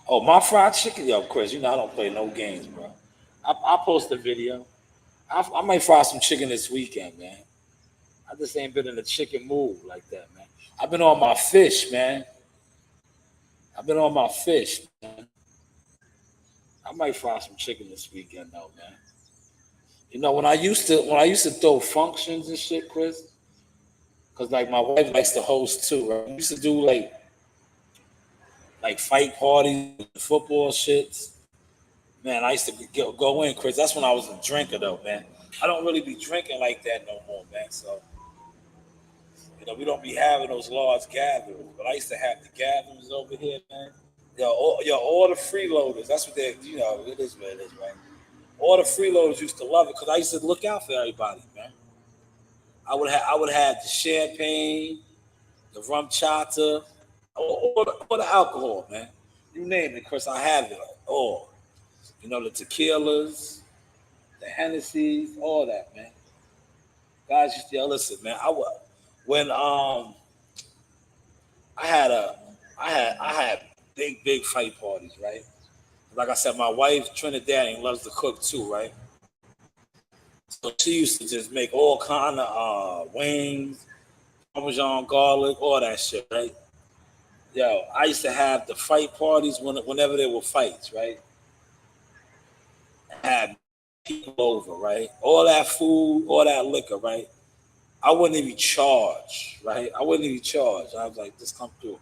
[SPEAKER 1] Oh, my fried chicken, yo, Chris, you know I don't play no games, bro. I'll post a video. I might fry some chicken this weekend, man. I just ain't been in a chicken mood like that, man. I've been on my fish, man. Man. I might fry some chicken this weekend, though, man. You know, when I used to throw functions and shit, Chris, because like my wife likes to host too, right? I used to do like fight parties, football shits. Man, I used to go in, Chris. That's when I was a drinker, though, man. I don't really be drinking like that no more, man. So, you know, we don't be having those large gatherings. But I used to have the gatherings over here, man. All the freeloaders. That's what they, you know, it is what it is, right? All the freeloaders used to love it because I used to look out for everybody, man. I would have the champagne, the rum chata, all the alcohol, man. You name it, Chris. I have it all. You know, the tequilas, the Hennessy's, all that, man. Guys used to listen, man. When I had a I had big fight parties, right? Like I said, my wife Trinidadian loves to cook too, right? So she used to just make all kind of wings, Parmesan garlic, all that shit, right? Yo, I used to have the fight parties whenever there were fights, right? I had people over, right? All that food, all that liquor, right? I wouldn't even charge, right? I wouldn't even charge. I was like, just come through.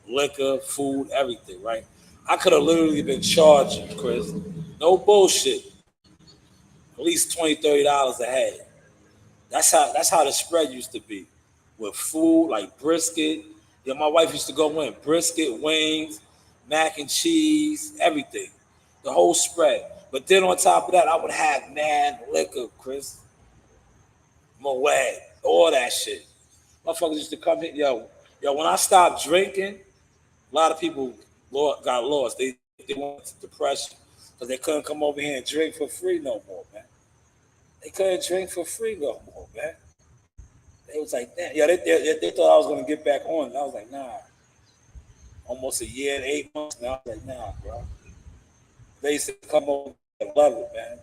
[SPEAKER 1] Liquor, food, everything, right? I could have literally been charging, Chris. No bullshit. At least $20, $30 a head. That's how the spread used to be. With food like brisket. Yeah, my wife used to go in. Brisket, wings, mac and cheese, everything. The whole spread. But then on top of that, I would have mad liquor, Chris. Moet, all that shit. Motherfuckers used to come in. Yo, when I stopped drinking, a lot of people got lost. They went to depression because they couldn't come over here and drink for free no more, man. They couldn't drink for free no more, man. They was like, damn. Yeah, they thought I was gonna get back on. And I was like, nah. Almost a year and 8 months now. I was like, nah, bro. They used to come over and love it, man.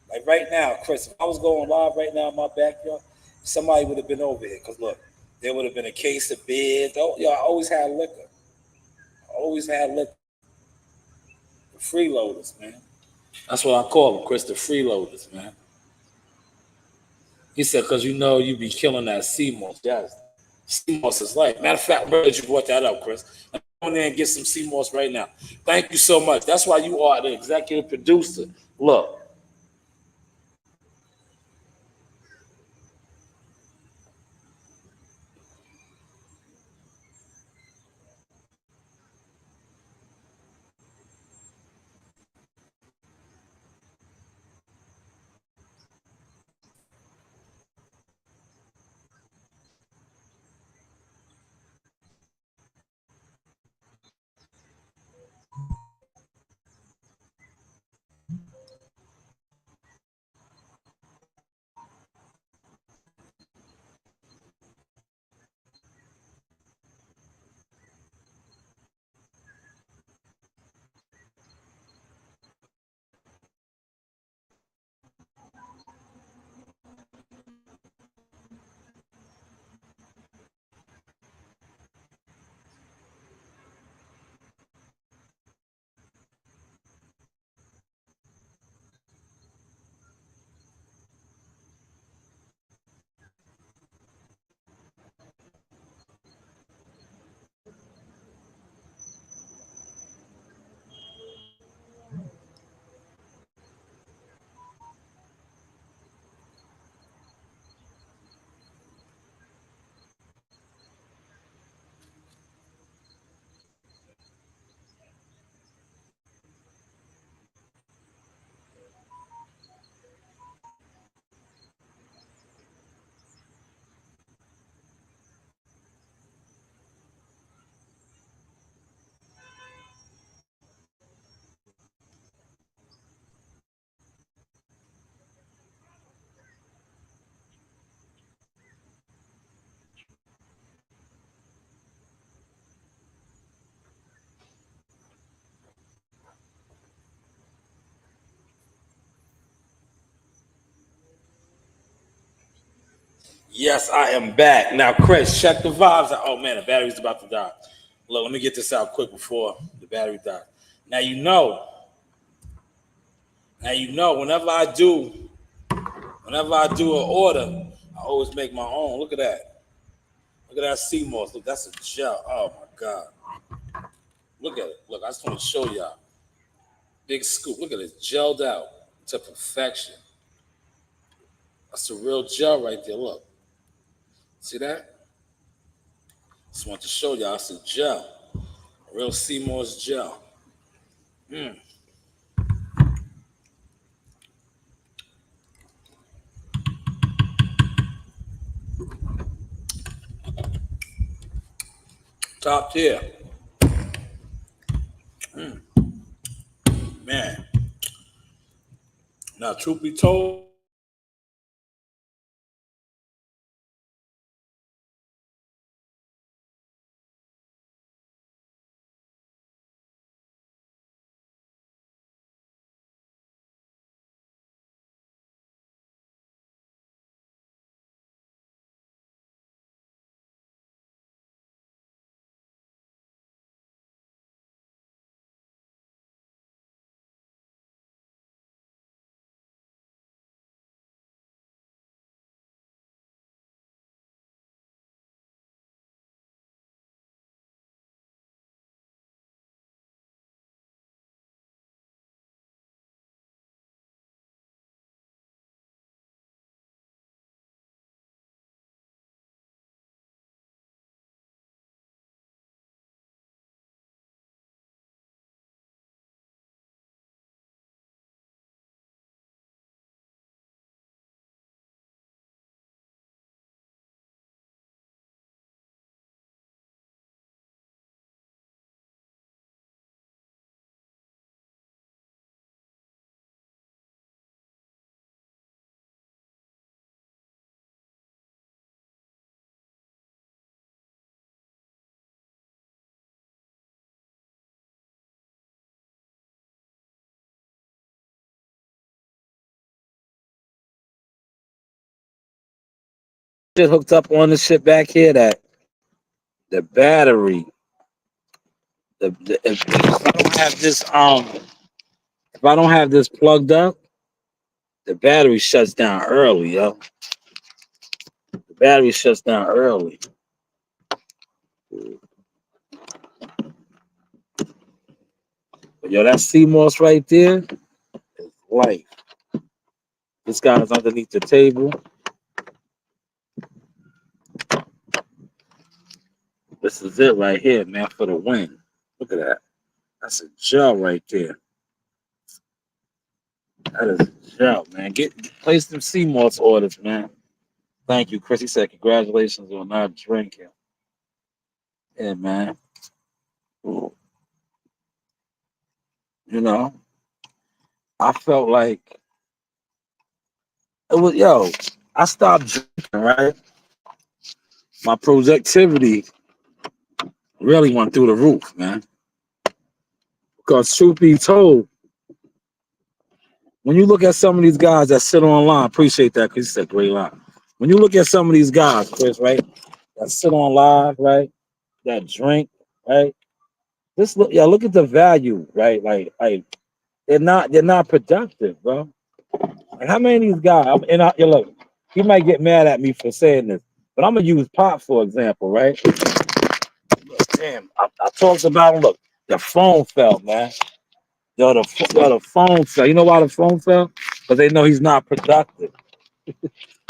[SPEAKER 1] Like right now, Chris, if I was going live right now in my backyard, somebody would have been over here. Cause look, there would have been a case of beer. Oh, I always had liquor. Always had liquor. The freeloaders, man. That's what I call them, Chris, the freeloaders, man. He said, because you know you be killing that sea moss. Yes. Sea moss is life. Matter of fact, I'm glad you brought that up, Chris. I'm going there and get some sea moss right now. Thank you so much. That's why you are the executive producer. Look. Yes, I am back. Now, Chris, check the vibes. Oh, man, the battery's about to die. Look, let me get this out quick before the battery dies. Now, whenever I do an order, I always make my own. Look at that. Look at that sea moss. Look, that's a gel. Oh, my God. Look at it. Look, I just want to show y'all. Big scoop. Look at it. Gelled out to perfection. That's a real gel right there. Look. See that? Just want to show y'all. It's a gel. A real sea moss gel. Top tier. Man. Now, truth be told,
[SPEAKER 6] Shit hooked up on the shit back here that the battery, if I don't have this if I don't have this plugged up, the battery shuts down early, yo. The battery shuts down early. But yo, that CMOS right there is light. This guy's underneath the table. This is it right here, man, for the win. Look at that. That's a gel right there. That is a gel, man. Place them CMOS orders, man. Thank you, Chris. He said, congratulations on not drinking. Yeah, man. Ooh. You know, I felt like it was, yo, I stopped drinking, right? My productivity really went through the roof, man. Because truth be told, when you look at some of these guys that sit online, appreciate that because it's a great line. When you look at some of these guys, Chris, right, that sit on live, right, that drink, right, just look, yeah, look at the value, right, like they're not productive, bro. Like how many of these guys? You look, he might get mad at me for saying this, but I'm gonna use Pop for example, right? Look, damn, I talked about him. Look, the phone fell, man. The phone fell. You know why the phone fell? Because they know he's not productive.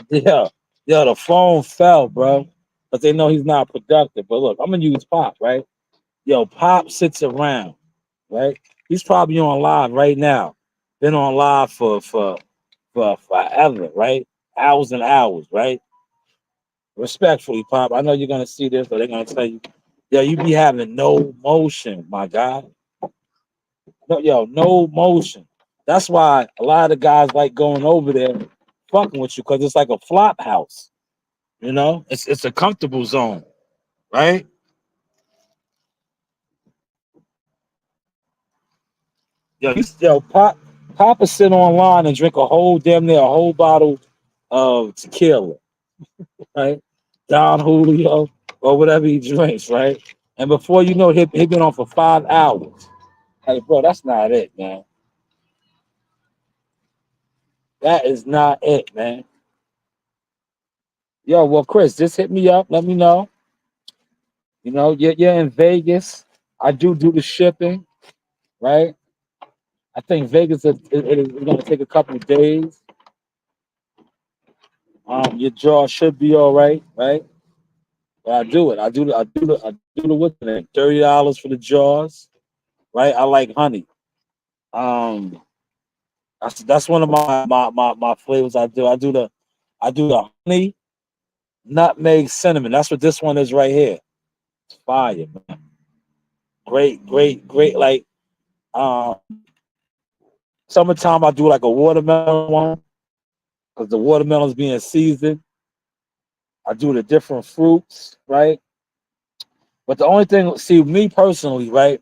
[SPEAKER 6] Yeah, yeah, the phone fell, bro. But they know he's not productive. But look, I'm gonna use Pop, right? Yo, Pop sits around, right? He's probably on live right now. Been on live for forever, right? Hours and hours, right? Respectfully, Pop. I know you're gonna see this, but they're gonna tell you, yo, you be having no motion, my guy. No, yo, no motion. That's why a lot of the guys like going over there fucking with you because it's like a flop house. You know, it's a comfortable zone, right? Papa sit online and drink a whole damn near a whole bottle of tequila, right? Don Julio or whatever he drinks, right? And before you know, he been on for 5 hours. Hey, bro, that's not it, man. That is not it, man. Yo, well, Chris, just hit me up. Let me know. You know, you're in Vegas. I do the shipping, right? I think Vegas is going to take a couple of days. Your jaw should be all right, right? But I do it. I do the what's the name? $30 for the jaws, right? I like honey. Um, that's one of my flavors I do. I do the honey, nutmeg, cinnamon. That's what this one is right here. It's fire, man. Great. Like um
[SPEAKER 1] Summertime, I do like a watermelon one because the watermelon's being seasoned. I do the different fruits, right? But the only thing, see, me personally, right?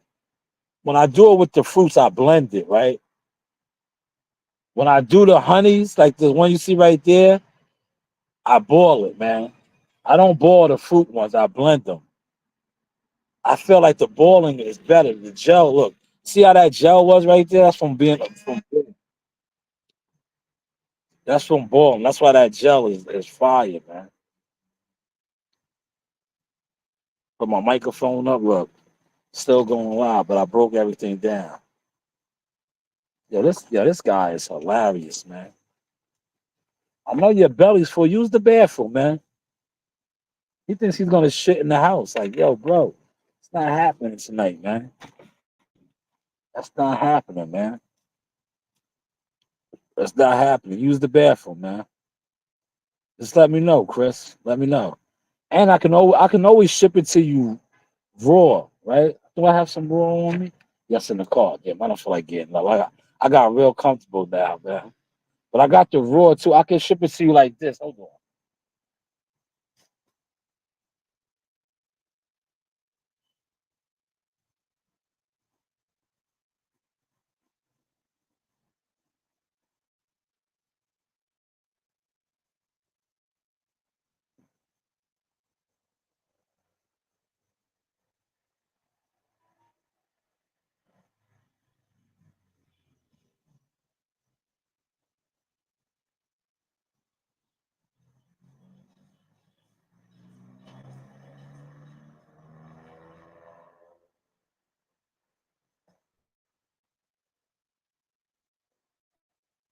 [SPEAKER 1] When I do it with the fruits, I blend it, right? When I do the honeys, like the one you see right there, I boil it, man. I don't boil the fruit ones, I blend them. I feel like the boiling is better. The gel, look, see how that gel was right there? That's from boiling. That's why that gel is fire, man. Put my microphone up, look, still going live, but I broke everything down. This guy is hilarious, man. I know your belly's full. Use the bathroom, man. He thinks he's gonna shit in the house. Like, yo, bro, it's not happening tonight, man. That's not happening, man. That's not happening. Use the bathroom, man. Just let me know, Chris. Let me know. And I can always ship it to you raw, right? Do I have some raw on me? Yes, in the car. Damn, I don't feel like getting up. I got real comfortable now, man. But I got the raw too. I can ship it to you like this. Hold on.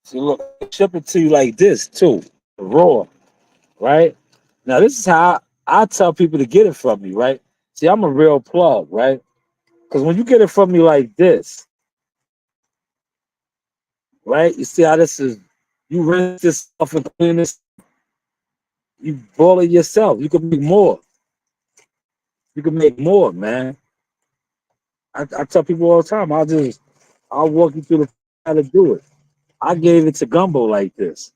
[SPEAKER 1] See, look, I ship it to you like this too, raw, right? Now this is how I tell people to get it from me, right? See, I'm a real plug, right? Because when you get it from me like this, right? You see how this is? You rinse this off and clean this. You boil it yourself. You can make more. You can make more, man. I tell people all the time. I'll walk you through the how to do it. I gave it to Gumbo like this,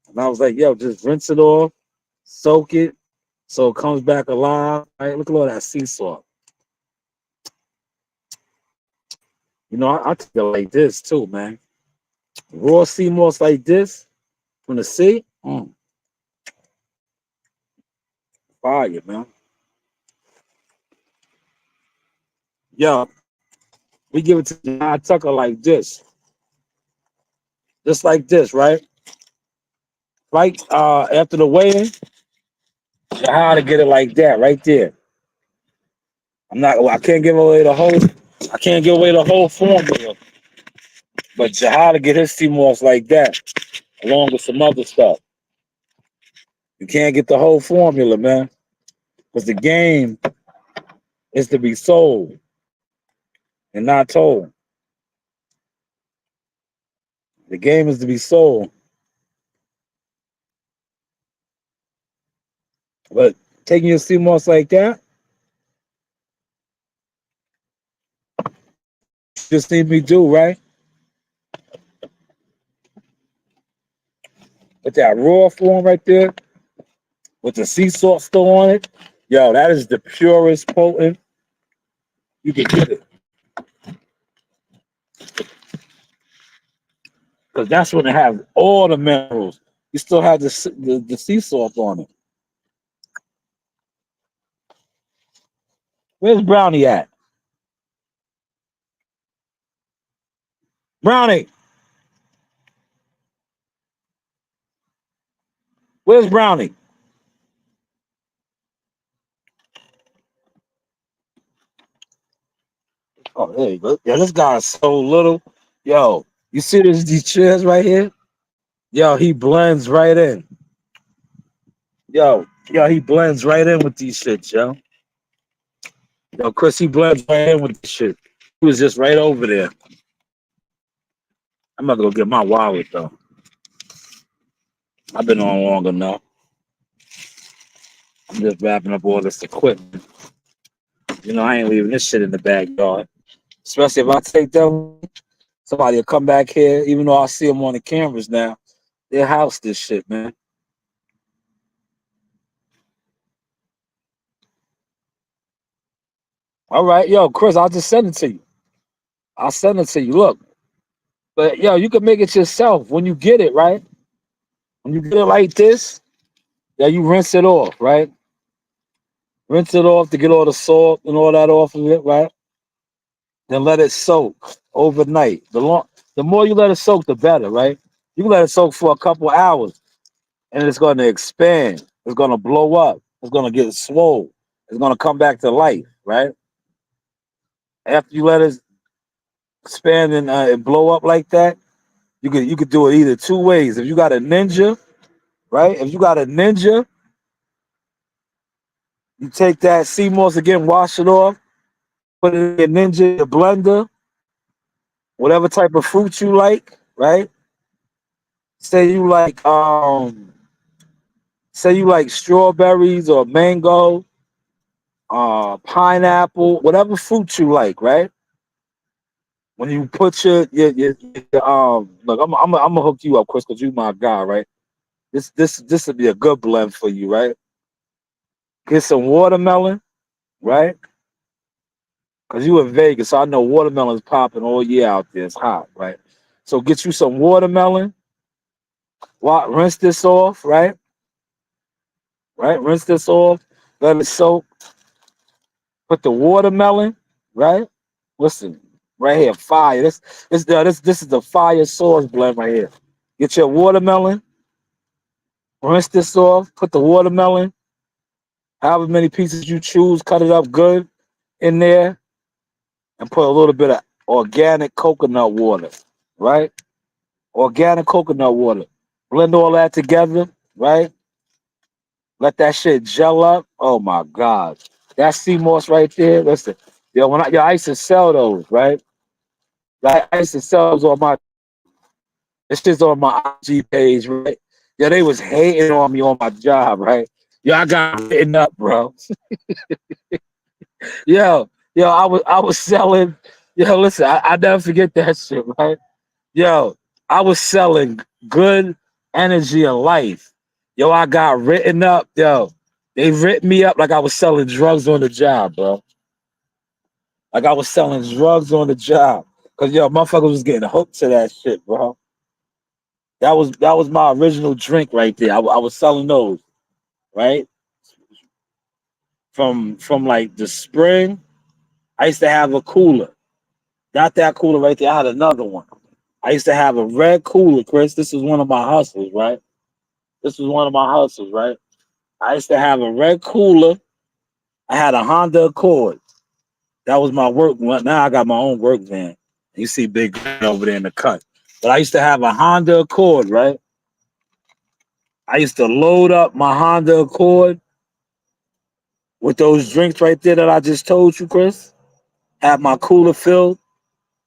[SPEAKER 1] and I was like, "Yo, just rinse it off, soak it, so it comes back alive." Right? Look at all that sea salt. You know, I take it like this too, man. Raw sea moss like this from the sea, fire, man. Yo, we give it to John Tucker like this, just like this, right? Right after the weigh-in, how to get it like that, right there. I can't give away the whole. I can't give away the whole formula, but Jahada get his CMOS like that, along with some other stuff. You can't get the whole formula, man, because the game is to be sold and not told. The game is to be sold, but taking your CMOS like that, just need me do right. With that raw form right there, with the sea salt still on it, yo, that is the purest potent you can get it. Because that's when it has all the minerals. You still have the sea salt on it. Where's Brownie at? Brownie, where's Brownie? Oh, there you go. Yeah, this guy is so little. Yo, you see these chairs right here? Yo, he blends right in. Yo, he blends right in with these shits, yo. Yo, Chris, he blends right in with this shit. He was just right over there. I'm about to go get my wallet though. I've been on long enough. I'm just wrapping up all this equipment. You know, I ain't leaving this shit in the backyard. Especially if I take them.
[SPEAKER 7] Somebody will come back here, even though I see them on the cameras now. They'll house this shit, man. All right, yo, Chris, I'll just send it to you. I'll send it to you. Look, but yo, you can make it yourself when you get it, right? When you get it like this, yeah, you rinse it off, right? Rinse it off to get all the salt and all that off of it, right? Then let it soak overnight. The more you let it soak, the better, right? You can let it soak for a couple hours, and it's going to expand. It's going to blow up. It's going to get swole. It's going to come back to life, right? After you let it expand and blow up like that, you could do it either two ways. If you got a ninja, right? If you got a ninja, you take that sea moss again, wash it off, put it in your ninja your blender, whatever type of fruit you like, right? Say you like strawberries or mango, pineapple, whatever fruit you like, right? When you put your look, I'm gonna hook you up, Chris, because you my guy, right? This would be a good blend for you, right? Get some watermelon, right? Because you in Vegas, so I know watermelon's popping all year out there. It's hot, right? So get you some watermelon. Rinse this off, right? Right? Rinse this off. Let it soak. Put the watermelon, right? Listen, right here, fire. This is the fire sauce blend right here. Get your watermelon. Rinse this off. Put the watermelon, however many pieces you choose, cut it up good in there, and put a little bit of organic coconut water, right? Organic coconut water. Blend all that together, right? Let that shit gel up. Oh my God. That sea moss right there. Listen, I used to sell those, right? Like I used to sell those on my this shit's on my IG page, right? Yeah, they was hating on me on my job, right? Yo, I got written up, bro. Yo, I was selling. Yo, listen, I never forget that shit, right? Yo, I was selling good energy and life. Yo, I got written up. Yo, they written me up like I was selling drugs on the job, bro. Like I was selling drugs on the job. Cause yo, motherfuckers was getting hooked to that shit, bro. That was my original drink right there. I was selling those, right? From like the spring, I used to have a cooler. Not that cooler right there. I had another one. I used to have a red cooler, Chris. This was one of my hustles, right? This was one of my hustles, right? I used to have a red cooler. I had a Honda Accord. That was my work one. Now I got my own work van. You see Big Green over there in the cut. But I used to have a Honda Accord, right? I used to load up my Honda Accord with those drinks right there that I just told you, Chris. Had my cooler filled.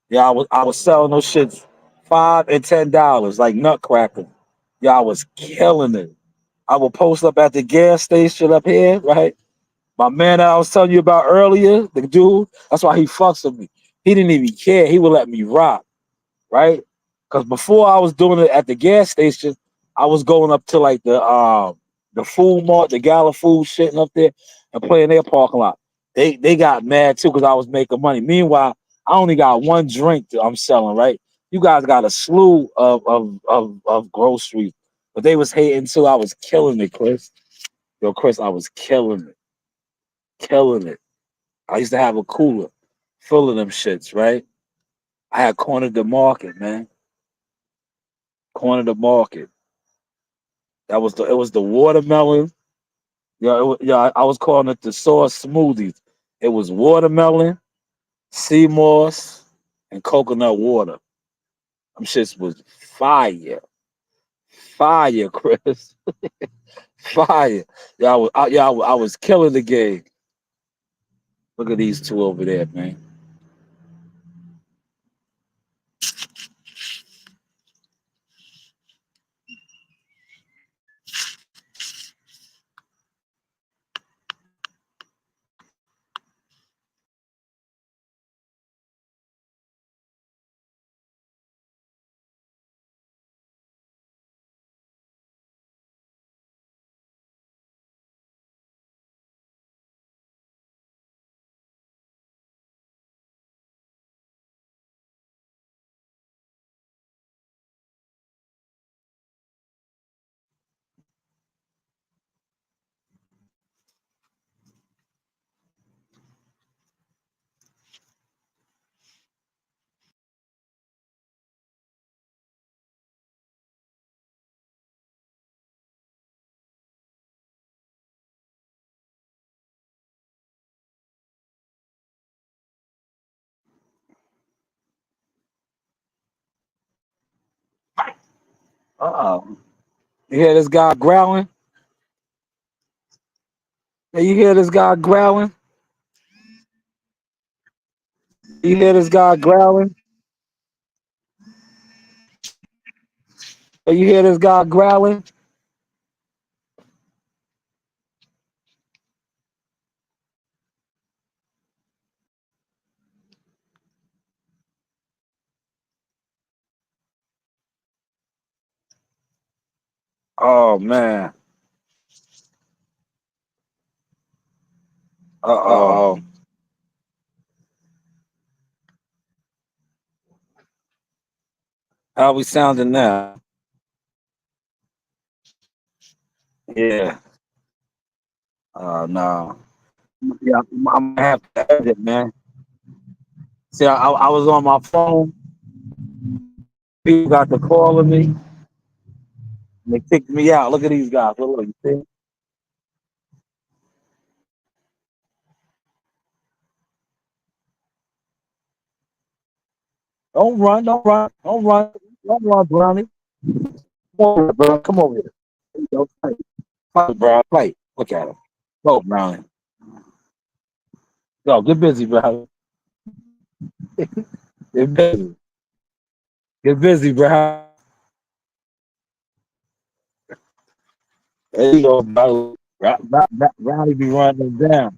[SPEAKER 7] Yeah, I was selling those shits $5 and $10 like nutcracker. Yeah, I was killing it. I would post up at the gas station up here, right? My man that I was telling you about earlier, the dude, that's why he fucks with me. He didn't even care. He would let me rock, right? Because before I was doing it at the gas station, I was going up to like the food mart, the Gala Food shitting up there and playing their parking lot. They got mad too because I was making money. Meanwhile, I only got one drink that I'm selling, right? You guys got a slew of groceries, but they was hating too. I was killing it, Chris. Yo, Chris, I was killing it, killing it. I used to have a cooler full of them shits, right? I had cornered the market, man. Cornered the market. It was the watermelon. I was calling it the sauce smoothies. It was watermelon, sea moss, and coconut water. Them shits was fire. Fire, Chris. Fire. I was killing the game. Look at these two over there, man. Uh-oh. You hear this guy growling? Hey, you hear this guy growling? You hear this guy growling? Hey, you hear this guy growling? Oh man. Uh-oh. How we sounding now? Yeah. No. Yeah, I'm gonna have to edit, man. See, I was on my phone. People got to calling me. And they kicked me out. Look at these guys. Look, you see? Don't run, don't run, don't run, don't run, Brownie. Come over here, bro. Come over here. There you go. Fight, bro. Fight. Look at him. Go, Brownie. Go, get busy, bro. Get busy. Get busy, bro. There you go, bro. Brownie be running them down.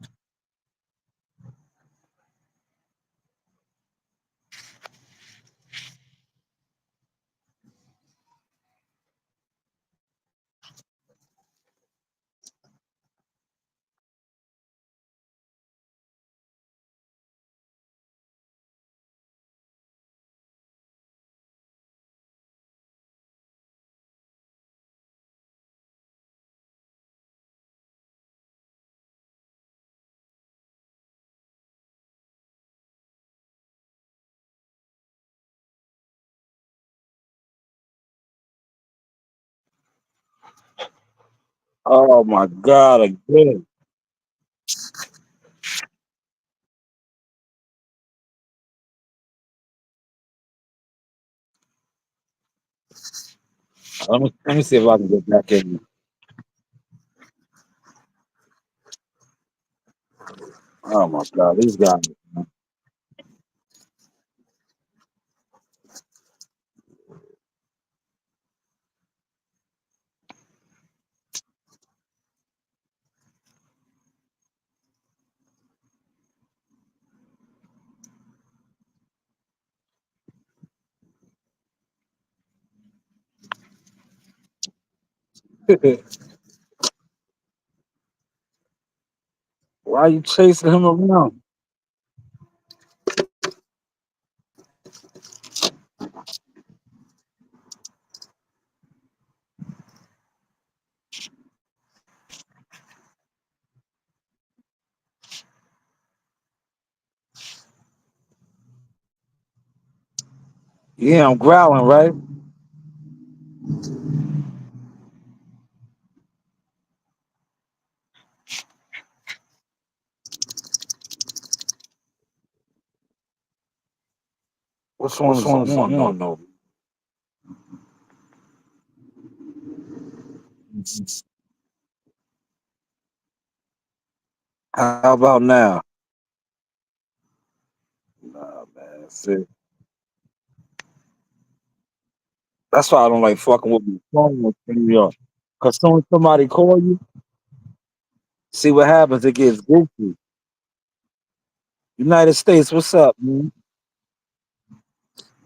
[SPEAKER 7] Oh my God, again. Let me see if I can get back in. Oh my God, these guys. Why are you chasing him around? Yeah, I'm growling, right? Which one is on? No. How about now? Nah, man. See, that's why I don't like fucking with my phone with New York. Cause soon as somebody call you, see what happens. It gets goofy. United States, what's up, man?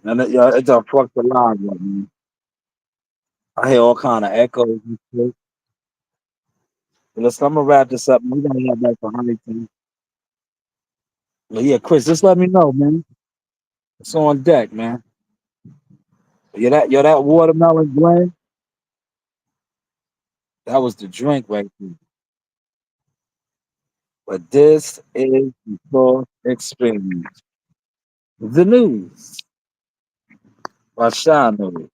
[SPEAKER 7] And it done fucked the line up, man. I hear all kind of echoes and shit. But listen, I'm gonna wrap this up. We gotta get back to Huntington. But yeah, Chris, just let me know, man. It's on deck, man. That watermelon blend, that was the drink right there. But this is the full experience. The news by Shanewz.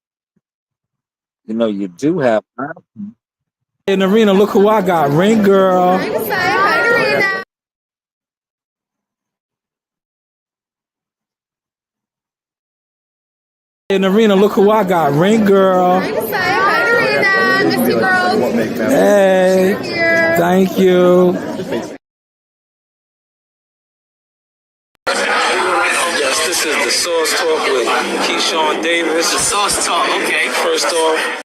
[SPEAKER 7] You know, you do have
[SPEAKER 3] In the arena, look who I got. Ring girl.
[SPEAKER 8] In the arena, look who I got. Ring girl.
[SPEAKER 9] Hi, Desai. Hi, Arena. Miss you, girls.
[SPEAKER 8] Hey.
[SPEAKER 9] Here.
[SPEAKER 8] Thank you.
[SPEAKER 10] Yes, this is the Sauce Talk with Keyshawn Davis. The Sauce Talk, okay. First off,